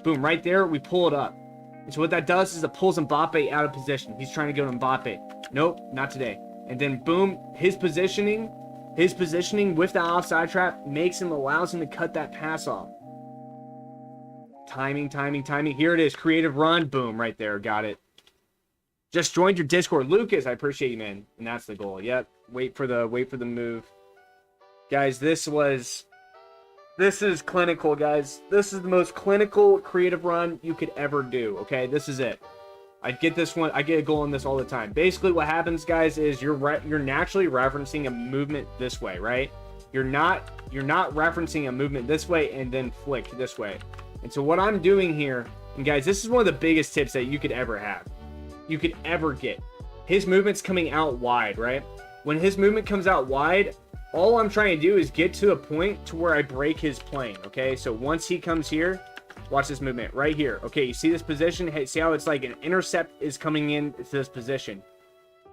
boom, right there, we pull it up. And so what that does is it pulls Mbappe out of position. He's trying to go to Mbappe. Nope, not today. And then boom, his positioning with that offside trap allows him to cut that pass off. Timing. Here it is. Creative run. Boom, right there. Got it. Just joined your Discord. Lucas, I appreciate you, man. And that's the goal. Yep. Wait for the move. Guys, this is clinical, guys. This is the most clinical creative run you could ever do. Okay, this is it. I get this one. I get a goal on this all the time. Basically, what happens, guys, is you're naturally referencing a movement this way, right? You're not referencing a movement this way and then flick this way. And so what I'm doing here, and guys, this is one of the biggest tips that you could ever have. You could ever get. His movement's coming out wide, right? When his movement comes out wide, all I'm trying to do is get to a point to where I break his plane, okay? So once he comes here, watch this movement right here. Okay, you see this position? Hey, see how it's like an intercept is coming into this position.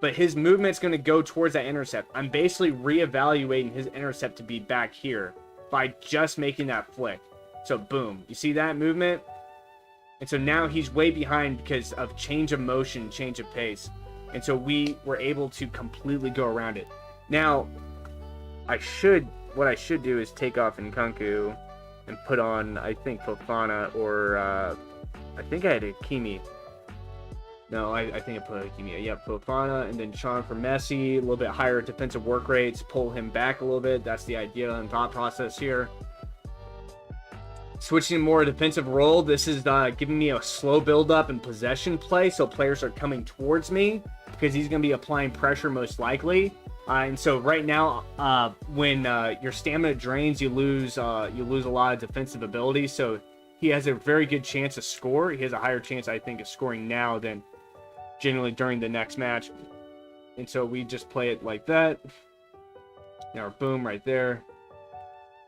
But his movement's going to go towards that intercept. I'm basically reevaluating his intercept to be back here by just making that flick. So boom, you see that movement? And so now he's way behind because of change of motion, change of pace. And so we were able to completely go around it. Now, what I should do is take off Nkunku and put on, I think, Fofana or I think I had Hakimi. No, I think I put Hakimi. Yep, Fofana and then Sean for Messi. A little bit higher defensive work rates. Pull him back a little bit. That's the idea and thought process here. Switching more defensive role. This is giving me a slow build up and possession play. So players are coming towards me because he's going to be applying pressure most likely. And so right now, when your stamina drains, you lose a lot of defensive ability. So he has a very good chance to score. He has a higher chance, I think, of scoring now than generally during the next match. And so we just play it like that. Now, boom, right there.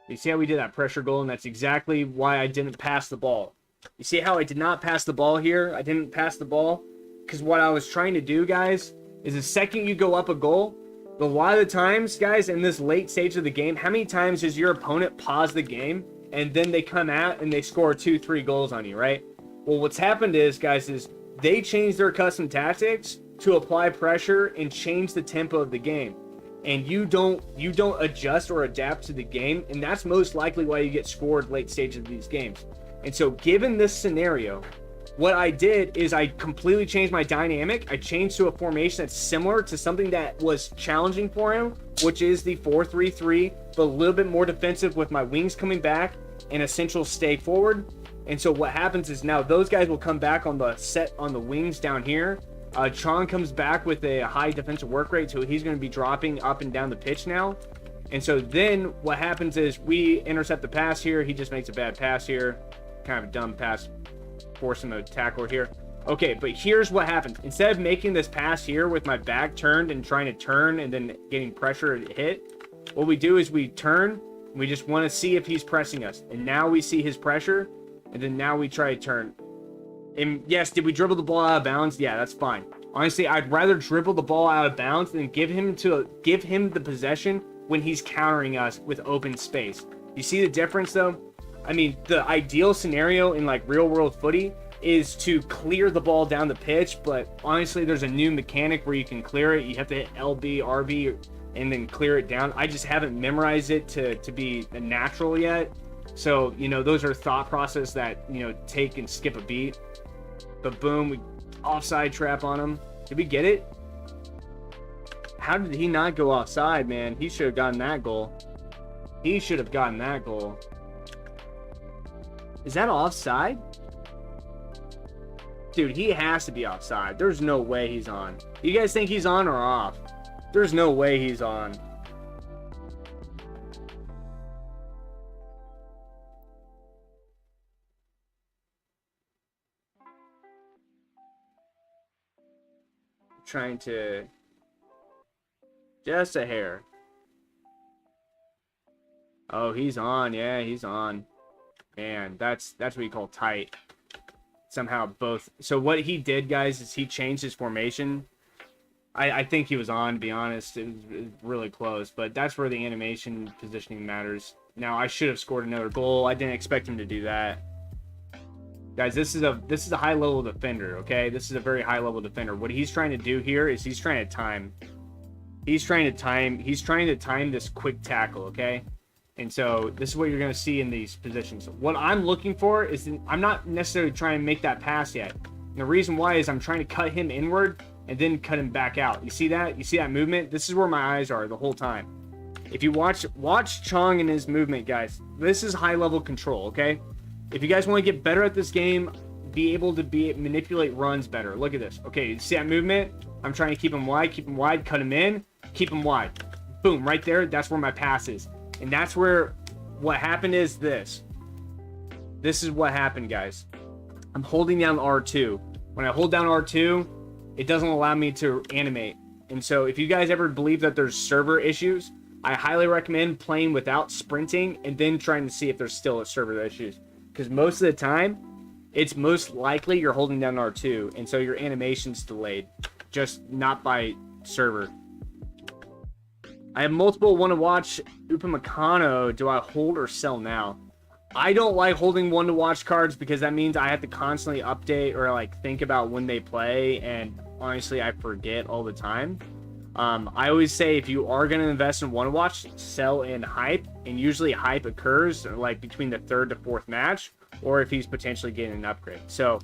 You see how we did that pressure goal, and that's exactly why I didn't pass the ball. You see how I did not pass the ball here? I didn't pass the ball because what I was trying to do, guys, is the second you go up a goal, a lot of the times, guys, in this late stage of the game, how many times does your opponent pause the game and then they come out and they score 2-3 goals on you, right? Well, what's happened is, guys, is they changed their custom tactics to apply pressure and change the tempo of the game. And you don't adjust or adapt to the game, and that's most likely why you get scored late stages of these games. And so given this scenario, what I did is I completely changed my dynamic. I changed to a formation that's similar to something that was challenging for him, which is the 4-3-3, but a little bit more defensive with my wings coming back and a central stay forward. And so what happens is now those guys will come back on the set on the wings down here. Chong comes back with a high defensive work rate, so he's going to be dropping up and down the pitch now. And so then what happens is we intercept the pass here. He just makes a bad pass here. Kind of a dumb pass. Force him to tackle here. Okay, but here's what happens. Instead of making this pass here with my back turned and trying to turn and then getting pressure to hit, what we do is we turn. We just want to see if he's pressing us. And now we see his pressure. And then now we try to turn. And yes, did we dribble the ball out of bounds? Yeah, that's fine. Honestly, I'd rather dribble the ball out of bounds than give him the possession when he's countering us with open space. You see the difference, though? I mean, the ideal scenario in like real world footy is to clear the ball down the pitch, but honestly, there's a new mechanic where you can clear it. You have to hit LB, RB, and then clear it down. I just haven't memorized it to be natural yet. So, you know, those are thought process that, you know, take and skip a beat. But boom, we offside trap on him. Did we get it? How did he not go offside, man? He should have gotten that goal. He should have gotten that goal. Is that offside? Dude, he has to be offside. There's no way he's on. You guys think he's on or off? There's no way he's on. Trying to... Just a hair. Oh, he's on. Yeah, he's on. Man, that's what you call tight. Somehow both. So what he did, guys, is he changed his formation. I think he was on, to be honest. It was really close, but that's where the animation positioning matters. Now, I should have scored another goal. I didn't expect him to do that. Guys, this is a high level defender, okay? This is a very high level defender. What he's trying to do here is he's trying to time this quick tackle, okay? And so this is what you're going to see in these positions. What I'm looking for is I'm not necessarily trying to make that pass yet. And the reason why is I'm trying to cut him inward and then cut him back out. You see that? You see that movement? This is where my eyes are the whole time. If you watch Chong and his movement, guys, this is high level control, okay? If you guys want to get better at this game, be able to manipulate runs better. Look at this. Okay, you see that movement? I'm trying to keep him wide, cut him in, keep him wide. Boom, right there. That's where my pass is. And that's where what happened is this. This is what happened, guys. I'm holding down R2. When I hold down R2, it doesn't allow me to animate. And so if you guys ever believe that there's server issues, I highly recommend playing without sprinting and then trying to see if there's still server issues. Because most of the time, it's most likely you're holding down R2. And so your animation's delayed. Just not by server. I have multiple want-to-watch Upamecano. Do I hold or sell now? I don't like holding one-to-watch cards because that means I have to constantly update or like think about when they play, and honestly, I forget all the time. I always say if you are going to invest in one-to-watch, sell in hype, and usually hype occurs like between the 3rd to 4th match, or if he's potentially getting an upgrade. So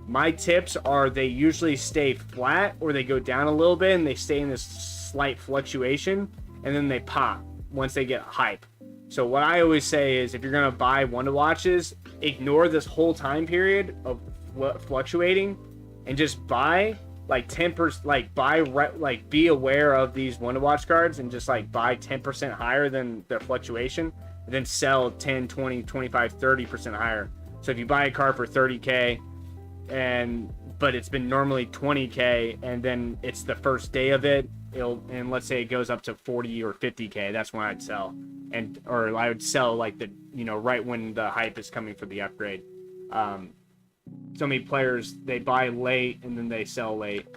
my tips are they usually stay flat or they go down a little bit and they stay in this slight fluctuation, and then they pop once they get hype. So what I always say is if you're going to buy one-to-watches, ignore this whole time period of fluctuating and just buy like 10%, like be aware of these one-to-watch cards and just like buy 10% higher than the fluctuation, and then sell 10, 20, 25, 30% higher. So if you buy a card for 30K but it's been normally 20K and then it's the first day of it, and let's say it goes up to 40 or 50K, that's when I'd sell. Or I would sell like right when the hype is coming for the upgrade. So many players, they buy late and then they sell late.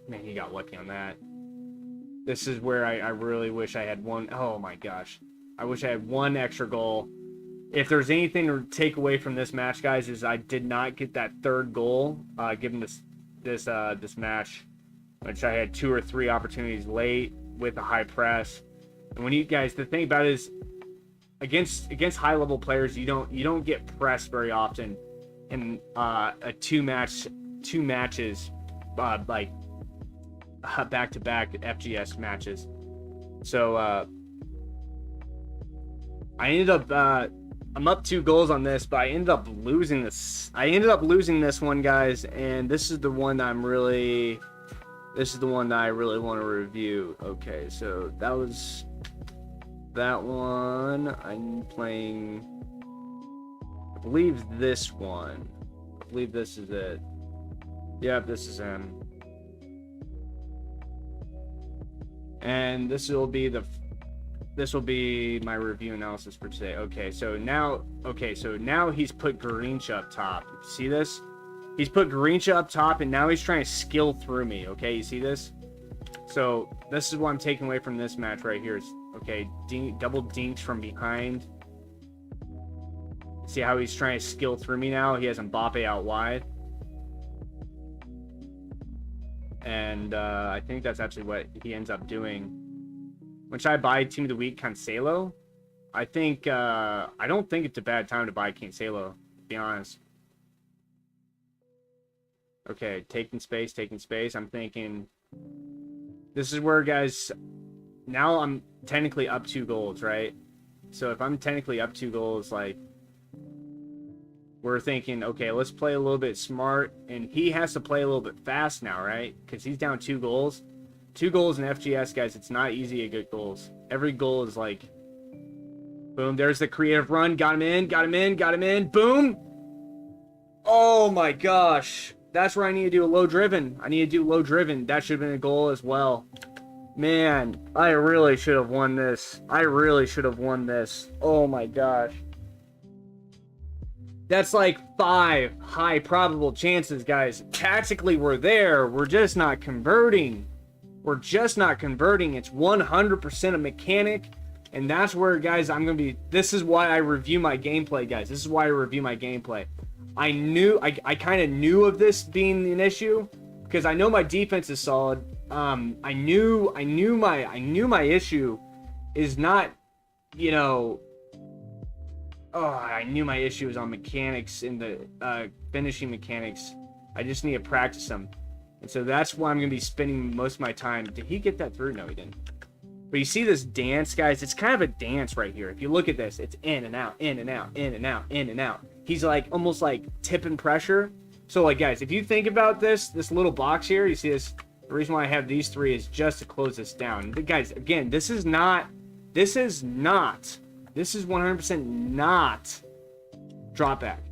Man, he got lucky on that. This is where I really wish I had one. Oh my gosh. I wish I had one extra goal. If there's anything to take away from this match, guys, is I did not get that third goal given this match, which I had 2 or 3 opportunities late with a high press. And when you guys, the thing about it is against high level players, you don't get pressed very often in two matches like back-to-back FGS matches. So I ended up I'm up 2 goals on this, but I ended up losing this. This one, guys, and this is the one that I really want to review. Okay, so that was that one. I'm playing, I believe this one. I believe this is it. Yep, this is him. And this will be my review analysis for today. Okay, so now he's put Garincha up top. See this? He's put Garincha up top, and now he's trying to skill through me. Okay, you see this? So this is what I'm taking away from this match right here. Okay, double dinks from behind. See how he's trying to skill through me now? He has Mbappe out wide. And I think that's actually what he ends up doing. When should I buy Team of the Week Cancelo? I don't think it's a bad time to buy Cancelo, to be honest. Okay, taking space. I'm thinking This is where, guys, now I'm technically up 2 goals, right? So if I'm technically up 2 goals, like, we're thinking, okay, let's play a little bit smart, and he has to play a little bit fast now, right? Because he's down 2 goals. 2 goals in FGS, guys, it's not easy to get goals. Every goal is like, boom, there's the creative run, got him in, boom! Oh my gosh, that's where I need to do a low driven. That should have been a goal as well. Man, I really should have won this. Oh my gosh. That's like 5 high probable chances, guys. Tactically, we're there. We're just not converting. It's 100% a mechanic. And that's where, guys, I'm going to be... This is why I review my gameplay, guys. I kind of knew of this being an issue because I know my defense is solid. I knew my issue is not, you know... Oh, I knew my issue was on mechanics in the finishing mechanics. I just need to practice them. And so that's why I'm going to be spending most of my time. Did he get that through? No, he didn't. But you see this dance, guys? It's kind of a dance right here. If you look at this, it's in and out, in and out, in and out, in and out. He's like almost like tipping pressure. So like, guys, if you think about this little box here, you see this, the reason why I have these 3 is just to close this down. But guys, again, this is 100% not drop back.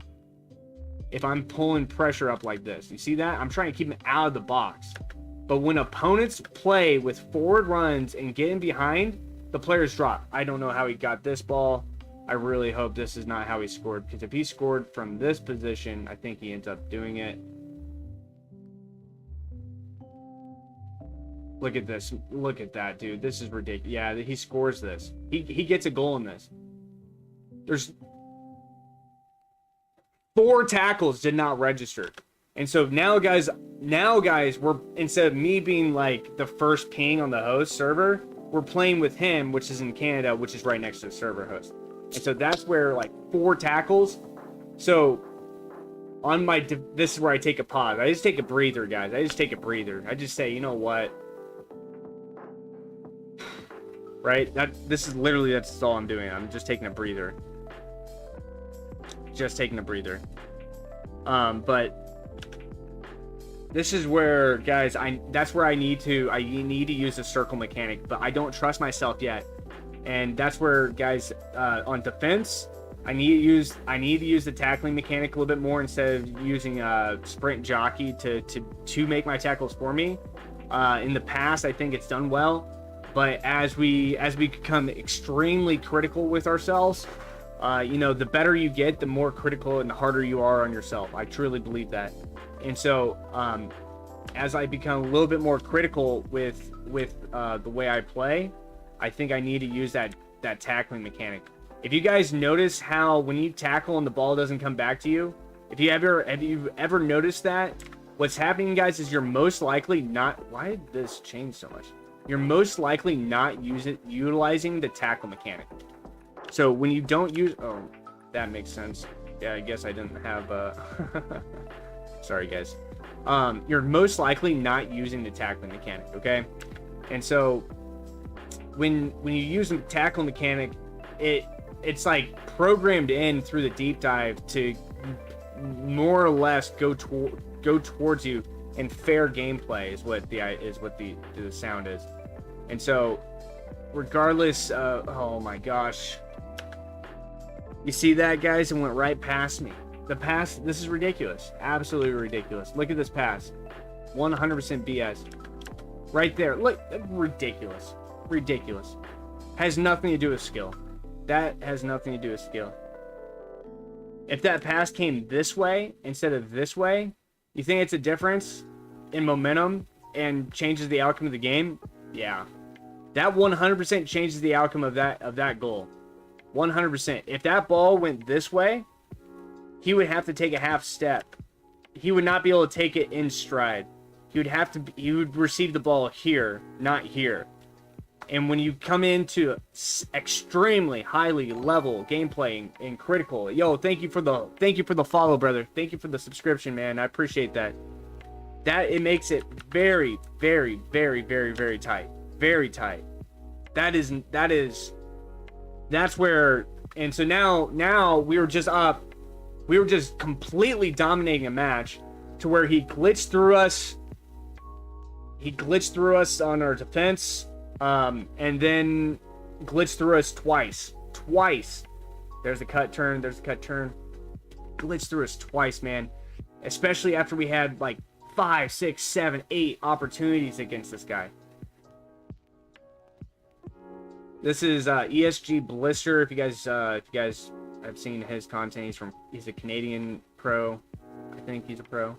If I'm pulling pressure up like this, you see that? I'm trying to keep him out of the box. But when opponents play with forward runs and get in behind, the players drop. I don't know how he got this ball. I really hope this is not how he scored, because if he scored from this position, I think he ends up doing it. Look at this. Look at that, dude. This is ridiculous. Yeah, he scores this. He gets a goal in this. There's 4 tackles did not register. And so now guys, we're, instead of me being like the first ping on the host server, we're playing with him, which is in Canada, which is right next to the server host. And so that's where like 4 tackles. So on my, this is where I take a pause. I just take a breather, guys. I just say, you know what? Right? This is literally, that's all I'm doing. I'm just taking a breather. But this is where, guys, that's where I need to use the circle mechanic, but I don't trust myself yet. And that's where, guys, on defense, I need to use the tackling mechanic a little bit more instead of using sprint jockey to make my tackles for me. In the past, I think it's done well, but as we become extremely critical with ourselves, you know, the better you get, the more critical and the harder you are on yourself. I truly believe that. And so, as I become a little bit more critical with the way I play, I think I need to use that tackling mechanic. If you guys notice how when you tackle and the ball doesn't come back to you, have you ever noticed that? What's happening, guys, is you're most likely not. Why did this change so much? You're most likely not utilizing the tackle mechanic. So when you don't use, oh, that makes sense. Yeah, I guess I didn't have. Sorry, guys. You're most likely not using the tackling mechanic. Okay, and so when you use the tackle mechanic, it's like programmed in through the deep dive to more or less go towards you, and fair gameplay is what the sound is. And so regardless, oh my gosh, you see that, guys? It went right past me. The pass, this is ridiculous, absolutely ridiculous. Look at this pass, 100% BS right there. Look, ridiculous. Has nothing to do with skill. That has nothing to do with skill. If that pass came this way instead of this way, you think it's a difference in momentum and changes the outcome of the game? Yeah, that 100% changes the outcome of that goal. 100%. If that ball went this way, he would have to take a half step. He would not be able to take it in stride. He would receive the ball here, not here. And when you come into extremely highly level gameplay and critical, yo, thank you for the follow, brother. Thank you for the subscription, man. I appreciate that. That it makes it very, very, very, very, very tight. Very tight. That's where, and so now we were just up. We were just completely dominating a match to where he glitched through us. He glitched through us on our defense, and then glitched through us twice. There's a cut turn. Glitched through us twice, man. Especially after we had like 5, 6, 7, 8 opportunities against this guy. This is ESG Blister. If you guys have seen his content, he's a Canadian pro. I think he's a pro.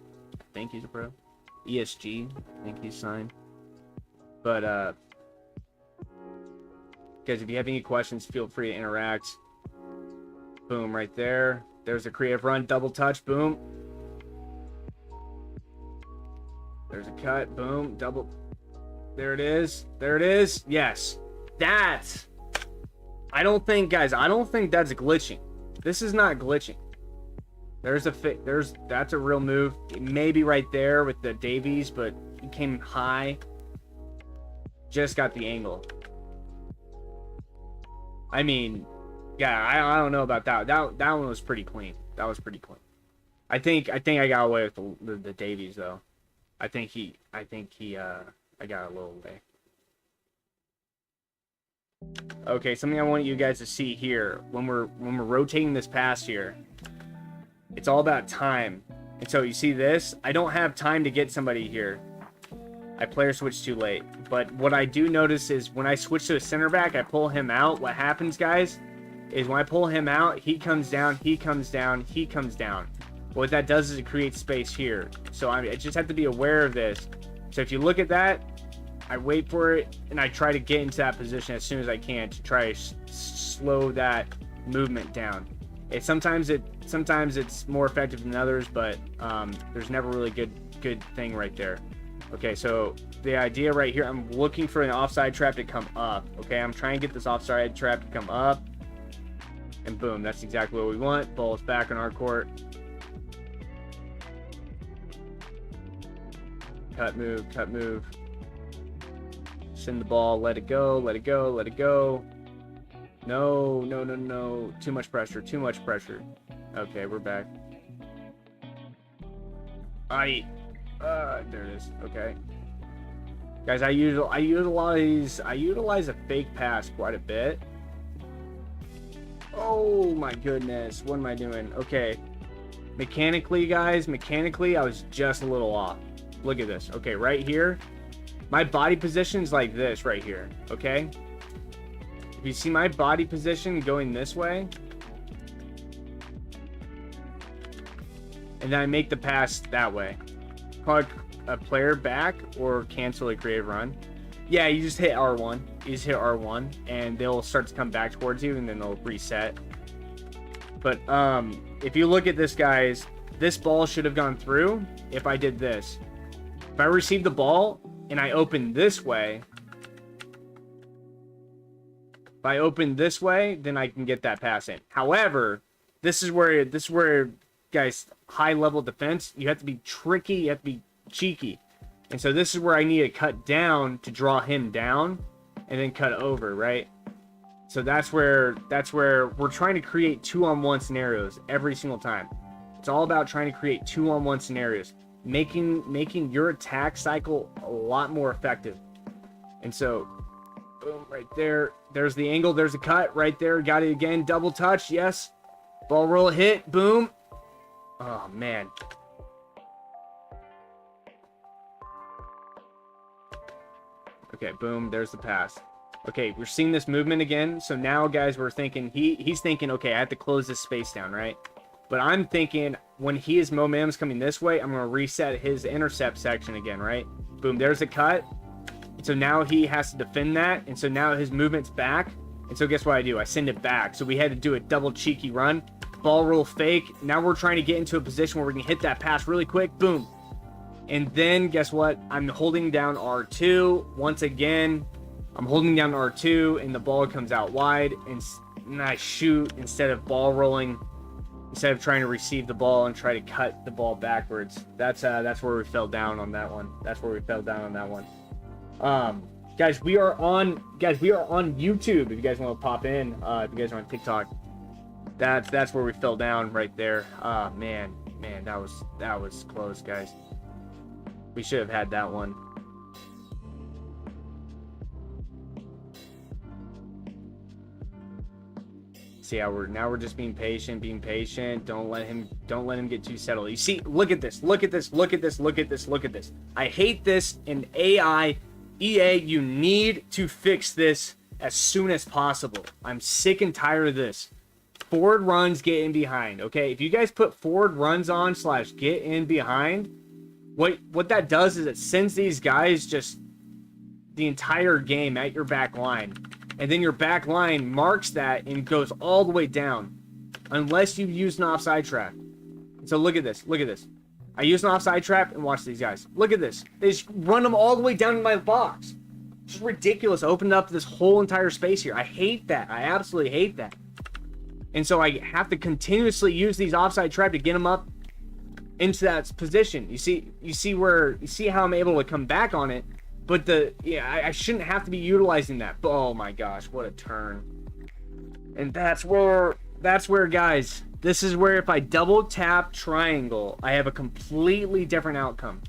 ESG, I think he's signed. But guys, if you have any questions, feel free to interact. Boom, right there. There's a creative run, double touch, boom. There's a cut, boom, double. There it is. Yes. That's, I don't think that's glitching. This is not glitching. That's a real move. Maybe right there with the Davies, but he came high. Just got the angle. I mean, yeah, I don't know about that. That one was pretty clean. That was pretty clean. I think I got away with the Davies though. I got a little way. Okay, something I want you guys to see here when we're rotating this pass here. It's all about time. And so you see this, I don't have time to get somebody here. I player switch too late. But what I do notice is when I switch to a center back, I pull him out. What happens, guys, is when I pull him out, he comes down. What that does is it creates space here. So I just have to be aware of this. So if you look at that, I wait for it and I try to get into that position as soon as I can to try to slow that movement down. Sometimes it's more effective than others, but there's never really good thing right there. Okay, so the idea right here, I'm looking for an offside trap to come up. Okay, I'm trying to get this offside trap to come up, and boom, that's exactly what we want. Ball is back on our court. Cut move. Send the ball, let it go. No. Too much pressure. Okay, we're back. There it is. Okay. Guys, I utilize a fake pass quite a bit. Oh my goodness. What am I doing? Okay. Mechanically, guys, I was just a little off. Look at this. Okay, right here. My body position's like this right here. Okay? If you see my body position going this way, and then I make the pass that way. Call a player back or cancel a creative run. Yeah, you just hit R1. And they'll start to come back towards you, and then they'll reset. But if you look at this, guys, this ball should have gone through if I did this. If I received the ball and I opened this way, then I can get that pass in. However, this is where guys, high level defense, you have to be tricky, you have to be cheeky. And so this is where I need to cut down to draw him down and then cut over, right? So that's where we're trying to create 2-on-1 scenarios every single time. It's all about trying to create 2-on-1 scenarios, making your attack cycle a lot more effective. And so boom, right there. There's the angle. There's a cut right there. Got it again. Double touch. Yes. Ball roll hit. Boom. Oh, man. Okay, boom. There's the pass. Okay, we're seeing this movement again. So now, guys, we're thinking, he's thinking, okay, I have to close this space down, right? But I'm thinking when his momentum's coming this way, I'm going to reset his intercept section again, right? Boom, there's a cut. So now he has to defend that. And so now his movement's back. And so guess what I do? I send it back. So we had to do a double cheeky run. Ball roll fake. Now we're trying to get into a position where we can hit that pass really quick. Boom. And then guess what? I'm holding down R2. Once again, I'm holding down R2 and the ball comes out wide. And I shoot instead of ball rolling. instead of trying to receive the ball and try to cut the ball backwards. That's where we fell down on that one. That's where we fell down on that one. Guys, we are on YouTube. If you guys want to pop in, if you guys are on TikTok, that's where we fell down right there. Man, that was close, guys. We should have had that one. See how we're just being patient. Don't let him get too settled. You see, look at this. I hate this in AI. EA, you need to fix this as soon as possible. I'm sick and tired of this. Forward runs, get in behind. Okay, if you guys put forward runs on / get in behind, what that does is it sends these guys just the entire game at your back line. And then your back line marks that and goes all the way down. Unless you use an offside trap. So look at this. I use an offside trap and watch these guys. Look at this. They just run them all the way down to my box. It's just ridiculous. Opened up this whole entire space here. I hate that. I absolutely hate that. And so I have to continuously use these offside trap to get them up into that position. You see how I'm able to come back on it. But I shouldn't have to be utilizing that. Oh my gosh, what a turn. And that's where, guys, this is where if I double tap triangle, I have a completely different outcome.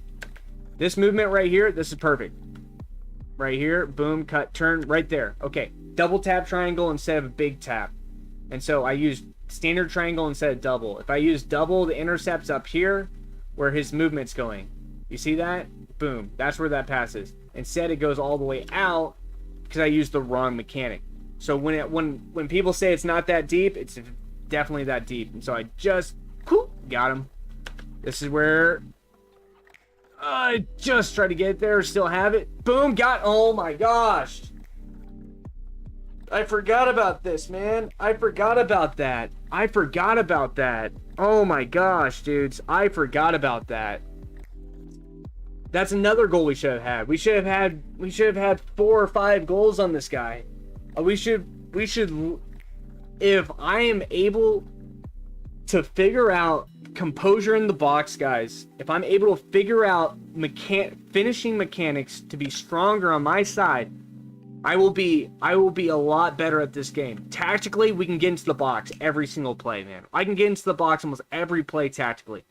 This movement right here, this is perfect. Right here, boom, cut, turn, right there. Okay, double tap triangle instead of a big tap. And so I use standard triangle instead of double. If I use double, the intercept's up here where his movement's going. You see that? Boom, that's where that passes. Instead, it goes all the way out because I used the wrong mechanic. So when people say it's not that deep, it's definitely that deep. And so I just got him. This is where I just tried to get there, still have it. Boom, oh my gosh. I forgot about this, man. I forgot about that. Oh my gosh, dudes. I forgot about that. That's another goal we should have had. We should have had 4 or 5 goals on this guy. We should if I am able to figure out composure in the box, guys, if I'm able to figure out finishing mechanics to be stronger on my side, I will be a lot better at this game. Tactically, we can get into the box every single play, man. I can get into the box almost every play tactically.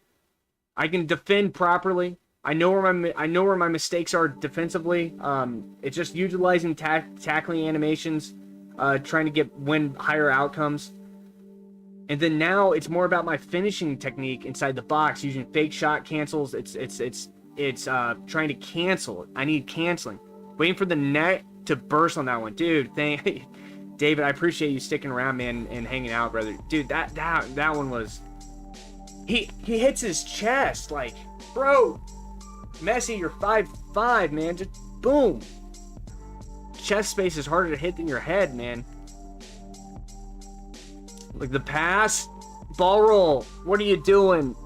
I can defend properly. I know where my mistakes are defensively. It's just utilizing tackling animations, trying to win higher outcomes. And then now it's more about my finishing technique inside the box using fake shot cancels. It's trying to cancel. I need canceling. Waiting for the net to burst on that one, dude. David, I appreciate you sticking around, man, and hanging out, brother. Dude, that one was. He hits his chest, like, bro. Messi, you're 5'5", man. Just boom. Chest space is harder to hit than your head, man. Like the pass, ball roll. What are you doing?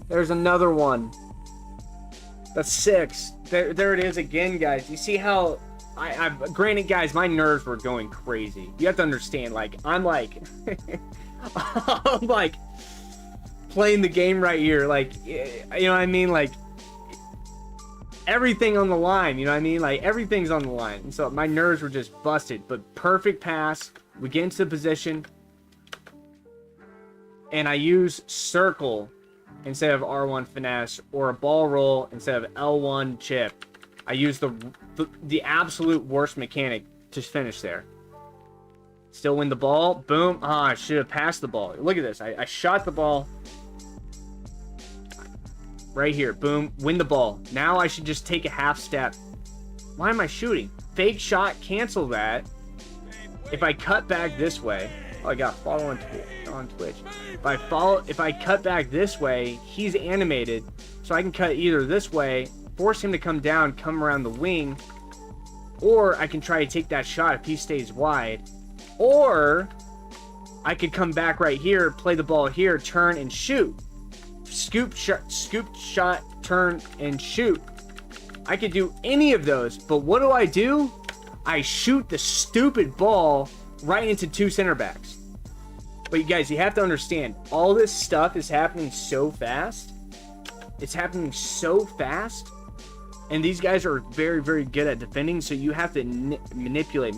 There's another one. That's 6. There it is again, guys. You see how granted, guys, my nerves were going crazy. You have to understand, like, I'm like playing the game right here, like, you know what I mean, like everything on the line, you know what I mean, like everything's on the line. And so my nerves were just busted. But perfect pass, we get into the position, and I use circle instead of R1 finesse, or a ball roll instead of L1 chip. I use the absolute worst mechanic to finish there. Still win the ball. Boom. I should have passed the ball. Look at this. I shot the ball right here. Boom. Win the ball. Now I should just take a half step. Why am I shooting? Fake shot. Cancel that. If I cut back this way. Oh, I got follow on Twitch. If I cut back this way, he's animated. So I can cut either this way, force him to come down, come around the wing, or I can try to take that shot if he stays wide. Or I could come back right here, play the ball here, turn and shoot. Scoop shot, turn and shoot. I could do any of those, but what do? I shoot the stupid ball right into 2 center backs. But you guys, you have to understand, all this stuff is happening so fast. It's happening so fast. And these guys are very, very good at defending, so you have to manipulate.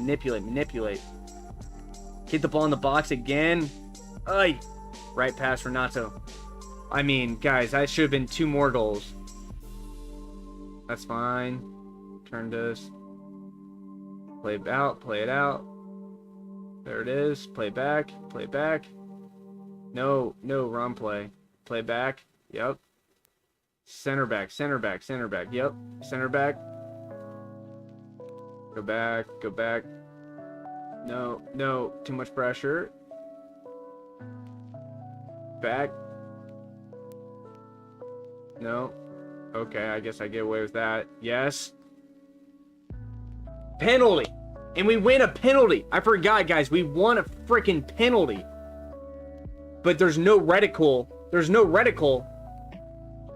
Hit the ball in the box again. Ay. Right pass, Renato. I mean, guys, that should have been 2 more goals. That's fine. Turn this. Play it out. Play it out. There it is. Play back. Play back. No, run play. Play back. Yep. Center back. Yep. Center back. Go back. No. Too much pressure. Back. No. Okay, I guess I get away with that. Yes. Penalty. And we win a penalty. I forgot, guys. We won a freaking penalty. But there's no reticle.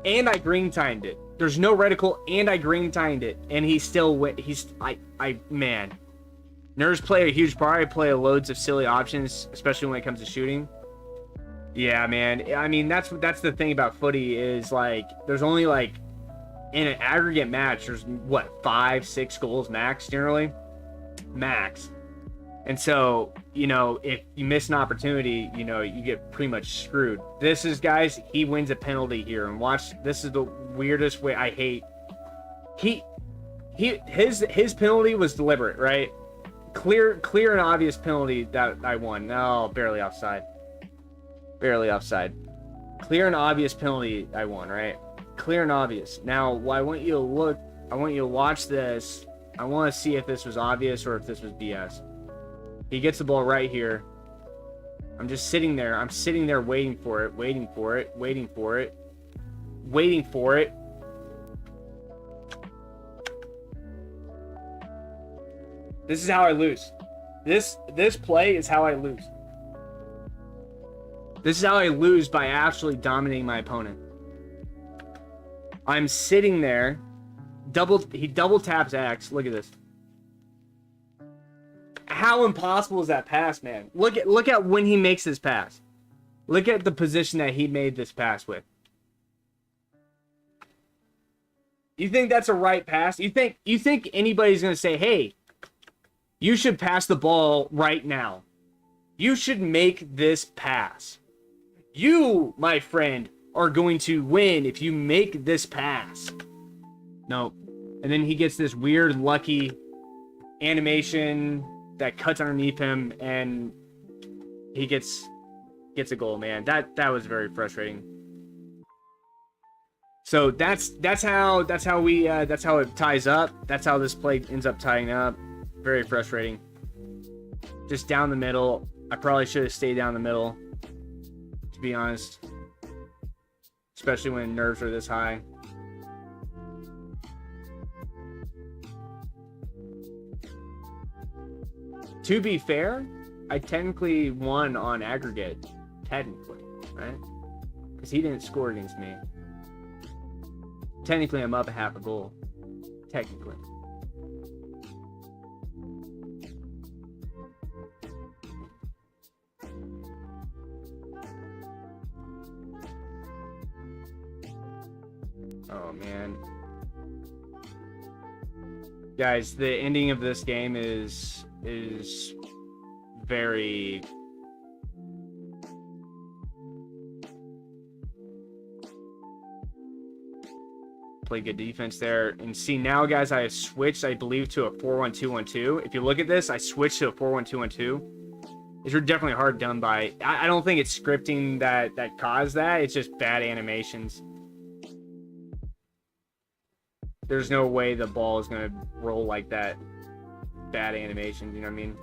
And I green timed it. There's no reticle and I green timed it. And he still went. Man. Nerves play a huge part. I play loads of silly options, especially when it comes to shooting. Yeah, man. I mean, that's the thing about footy is, like, there's only, like, in an aggregate match, there's, what, 5-6 goals max, generally? Max. And so, you know, if you miss an opportunity, you know, you get pretty much screwed. This is, guys, he wins a penalty here. And watch, this is the weirdest way. I hate. His penalty was deliberate, right? Clear and obvious penalty that I won. No, barely offside. Clear and obvious penalty I won, right? Clear and obvious. Now, I want you to watch this. I want to see if this was obvious or if this was BS. He gets the ball right here. I'm just sitting there. I'm sitting there waiting for it. This is how I lose. This play is how I lose. This is how I lose, by actually dominating my opponent. I'm sitting there. He double taps X. Look at this. How impossible is that pass, man? Look at when he makes this pass. Look at the position that he made this pass with. You think that's a right pass? You think anybody's gonna say, hey, you should pass the ball right now. You should make this pass. You, my friend, are going to win if you make this pass. No. And then he gets this weird, lucky animation that cuts underneath him, and he gets a goal, man. That was very frustrating. So that's how it ties up. That's how this play ends up tying up. Very frustrating. Just down the middle. I probably should have stayed down the middle, to be honest. Especially when nerves are this high. To be fair, I technically won on aggregate. Technically, right? Because he didn't score against me. Technically, I'm up a half a goal. Technically. Oh, man. Guys, the ending of this game is very... Play good defense there. And see, now, guys, I have switched, I believe, to a 4-1-2-1-2. If you look at this, I switched to a 4-1-2-1-2. These are definitely hard done by. I don't think it's scripting that caused that. It's just bad animations. There's no way the ball is going to roll like that. Bad animations, you know what I mean?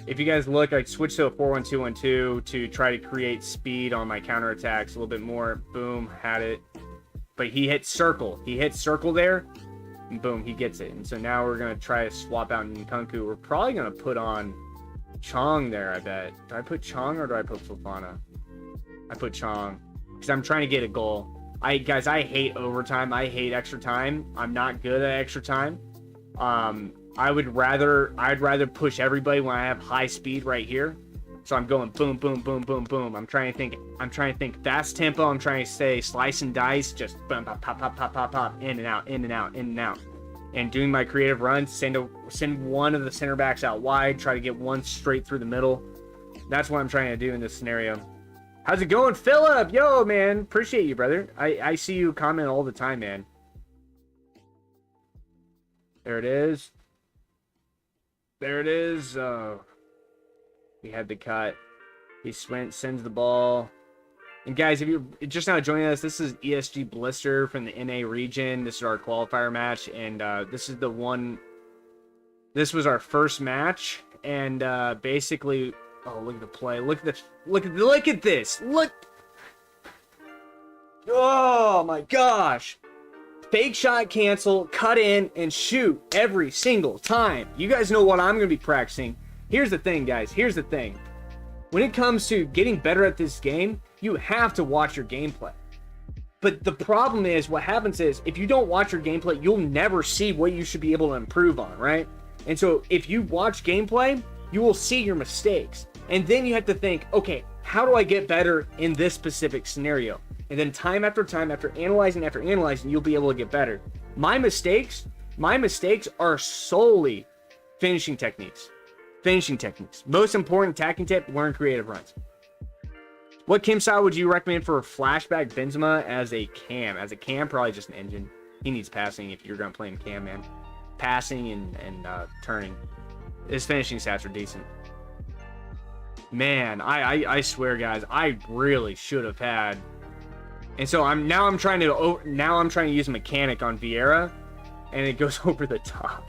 If you guys look, I switched to a 4-1-2-1-2 to try to create speed on my counterattacks a little bit more. Boom, had it. But he hit circle. He hit circle there, and boom, he gets it. And so now we're going to try to swap out Nkunku. We're probably going to put on Chong there, I bet. Do I put Chong or do I put Fofana? I put Chong because I'm trying to get a goal. Guys, I hate overtime. I hate extra time. I'm not good at extra time. I'd rather push everybody when I have high speed right here. So I'm going boom, boom, boom, boom, boom. I'm trying to think fast tempo. I'm trying to say slice and dice, just boom, pop, pop, pop, pop, pop, pop, in and out, in and out, in and out. And doing my creative runs, send one of the center backs out wide, try to get one straight through the middle. That's what I'm trying to do in this scenario. How's it going, Philip? Yo, man, appreciate you, brother. I see you comment all the time, man. There it is. There it is. We had the cut. He sends the ball. And guys, if you're just now joining us, this is ESG Blister from the NA region. This is our qualifier match, and this is the one. This was our first match, and basically, oh, look at the play. Look at this. Look. Oh my gosh. Fake shot cancel, cut in, and shoot every single time. You guys know what I'm going to be practicing. Here's the thing, guys. Here's the thing. When it comes to getting better at this game, you have to watch your gameplay. But the problem is, what happens is, if you don't watch your gameplay, you'll never see what you should be able to improve on, right? And so if you watch gameplay, you will see your mistakes. And then you have to think, okay, how do I get better in this specific scenario? And then time after time, after analyzing, you'll be able to get better. My mistakes are solely finishing techniques. Most important attacking tip, learn creative runs. What cam style would you recommend for a flashback Benzema as a cam? As a cam, probably just an engine. He needs passing if you're going to play him cam, man. Passing and turning. His finishing stats are decent. Man, I swear, guys, I really should have had. And so I'm trying to use mechanic on Vieira, and it goes over the top.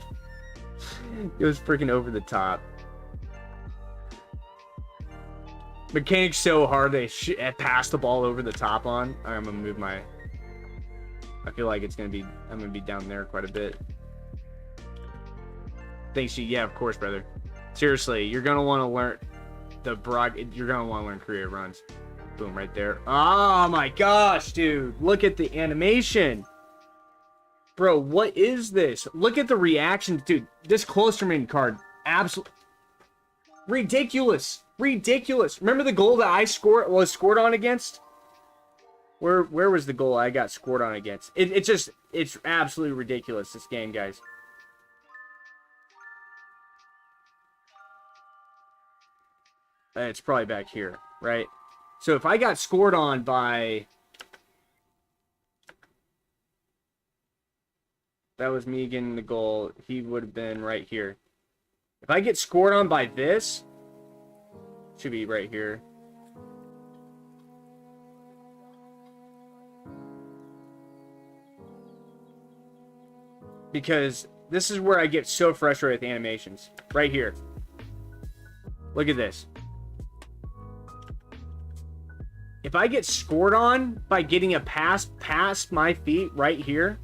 It goes freaking over the top. Mechanic's so hard they pass the ball over the top on. I'm gonna move my. I feel like I'm gonna be down there quite a bit. Thanks, you. Yeah, of course, brother. Seriously, you're gonna want to learn You're gonna want to learn career runs. Boom, right there. Oh my gosh, dude. Look at the animation. Bro, what is this? Look at the reaction. Dude, this Klosterman card. Absolutely. Ridiculous. Remember the goal that I was scored on against? Where was the goal I got scored on against? It's absolutely ridiculous, this game, guys. It's probably back here, right? So if I got scored on by... That was me getting the goal. He would have been right here. If I get scored on by this... Should be right here. Because this is where I get so frustrated with animations. Right here. Look at this. If I get scored on by getting a pass past my feet right here,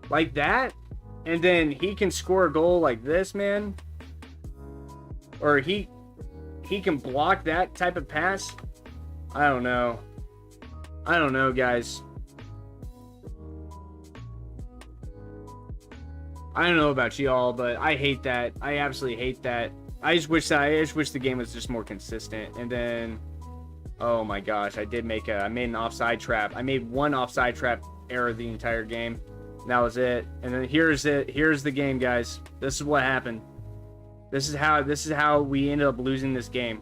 like that, and then he can score a goal like this, man, or he can block that type of pass. I don't know, guys. I don't know about y'all, but I hate that. I absolutely hate that. I just wish the game was just more consistent. And then, oh my gosh, I made an offside trap. I made one offside trap error the entire game. And that was it. And then here's the game, guys. This is what happened. This is how we ended up losing this game.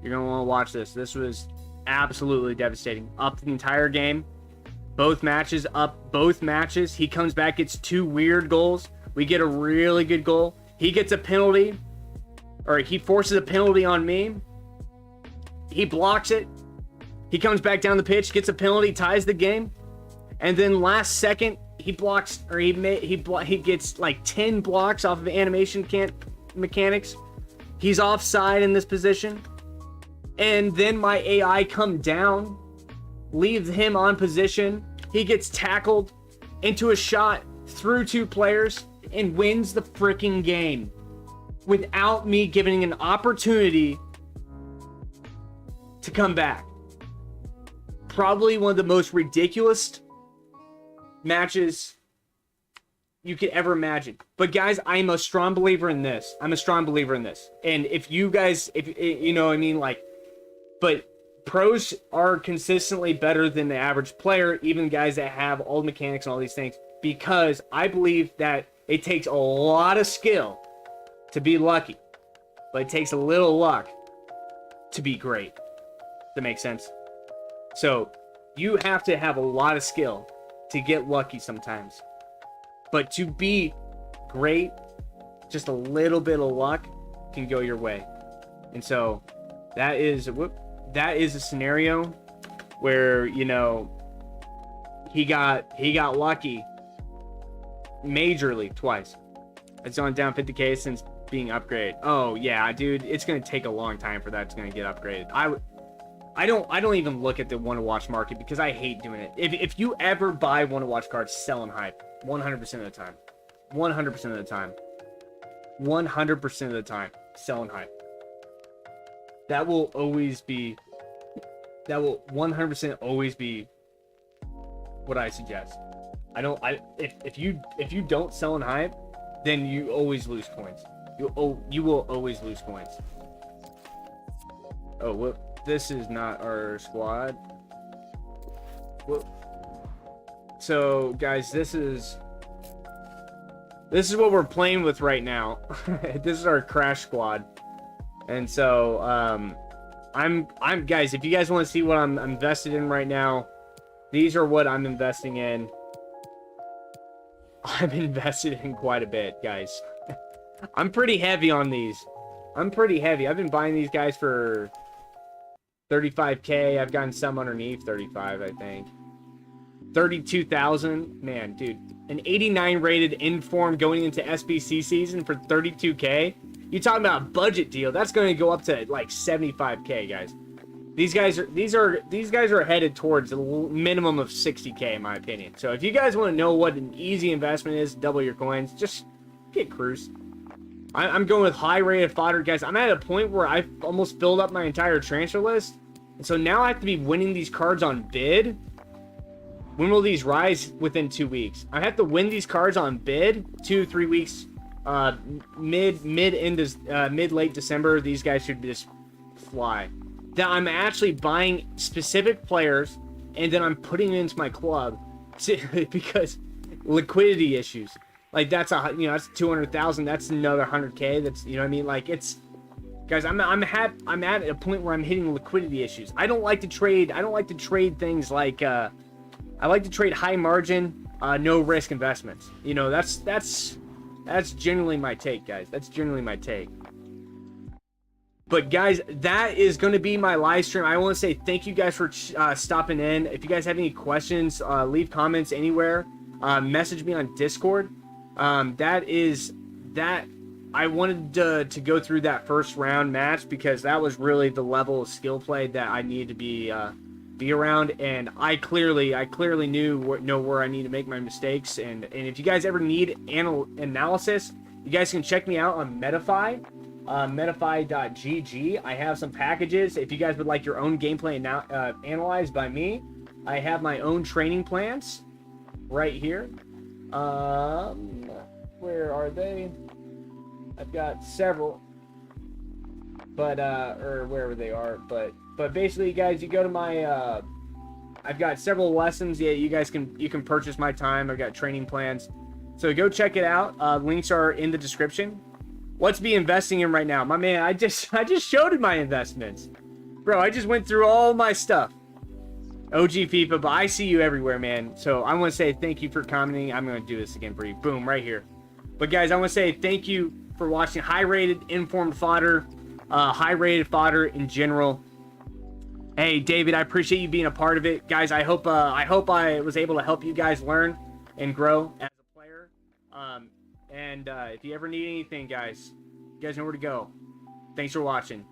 You're gonna want to watch this. This was absolutely devastating. Up the entire game. Both matches. He comes back, gets two weird goals. We get a really good goal. He gets a penalty. Or he forces a penalty on me. He blocks it. He comes back down the pitch, gets a penalty, ties the game. And then last second, he blocks, or he gets like 10 blocks off of animation mechanics. He's offside in this position. And then my AI come down, leaves him on position. He gets tackled into a shot through two players and wins the freaking game without me giving an opportunity to come back. Probably one of the most ridiculous matches you could ever imagine. But guys, I'm a strong believer in this. I'm a strong believer in this. And if you guys, if you know what I mean, like, but pros are consistently better than the average player, even guys that have all the mechanics and all these things, because I believe that it takes a lot of skill to be lucky, but it takes a little luck to be great. That makes sense. So you have to have a lot of skill to get lucky sometimes. But to be great, just a little bit of luck can go your way. And so that is a scenario where, you know, he got lucky majorly twice. It's on down 50K since being upgraded. Oh yeah, dude, it's gonna take a long time for that's gonna get upgraded. I don't even look at the one to watch market because I hate doing it. If you ever buy one to watch cards, sell them hype 100% of the time. 100% of the time. 100% of the time, selling hype. That will always be. That will 100% always be what I suggest. If you don't sell in hype, then you always lose points. You will always lose points. Oh, whoop. This is not our squad. Whoop. So, guys, this is what we're playing with right now. This is our crash squad. And so, I'm guys, if you guys want to see what I'm invested in right now, these are what I'm investing in. I'm invested in quite a bit, guys. I'm pretty heavy on these. I'm pretty heavy. I've been buying these guys for 35K. I've gotten some underneath 35, I think. 32,000. Man, dude. An 89 rated inform going into SBC season for 32K. You talking about a budget deal? That's going to go up to like 75K, guys. These guys are headed towards a minimum of 60K, in my opinion. So if you guys want to know what an easy investment is, double your coins, just get Cruise. I'm going with high rated fodder, guys. I'm at a point where I've almost filled up my entire transfer list, and so now I have to be winning these cards on bid. When will these rise? Within 2 weeks. I have to win these cards on bid 2-3 weeks. Mid late December, these guys should just fly. That I'm actually buying specific players and then I'm putting it into my club because liquidity issues. Like that's that's 200,000. That's another 100K. That's, you know what I mean? Like it's, guys, I'm at a point where I'm hitting liquidity issues. I don't like to trade. I don't like to trade things like I like to trade high margin, no risk investments. You know, that's generally my take, guys. That's generally my take. But guys, that is going to be my live stream. I want to say thank you guys for stopping in. If you guys have any questions, leave comments anywhere. Message me on Discord. I wanted to go through that first round match because that was really the level of skill play that I need to be around, and I clearly know where I need to make my mistakes. And if you guys ever need analysis, you guys can check me out on Metafy. Metafy.gg. I have some packages. If you guys would like your own gameplay analyzed by me, I have my own training plans right here. Where are they? I've got several, but or wherever they are. But basically, guys, you go to my I've got several lessons. Yeah, you can purchase my time. I've got training plans, so go check it out. Links are in the description. What's be investing in right now, my man? I just showed my investments, bro. I just went through all my stuff. OG FIFA, but I see you everywhere, man. So I want to say thank you for commenting. I'm going to do this again for you. Boom, right here. But guys, I want to say thank you for watching high-rated informed fodder, high-rated fodder in general. Hey, David, I appreciate you being a part of it, guys. I hope I was able to help you guys learn and grow as a player. And if you ever need anything, guys, you guys know where to go. Thanks for watching.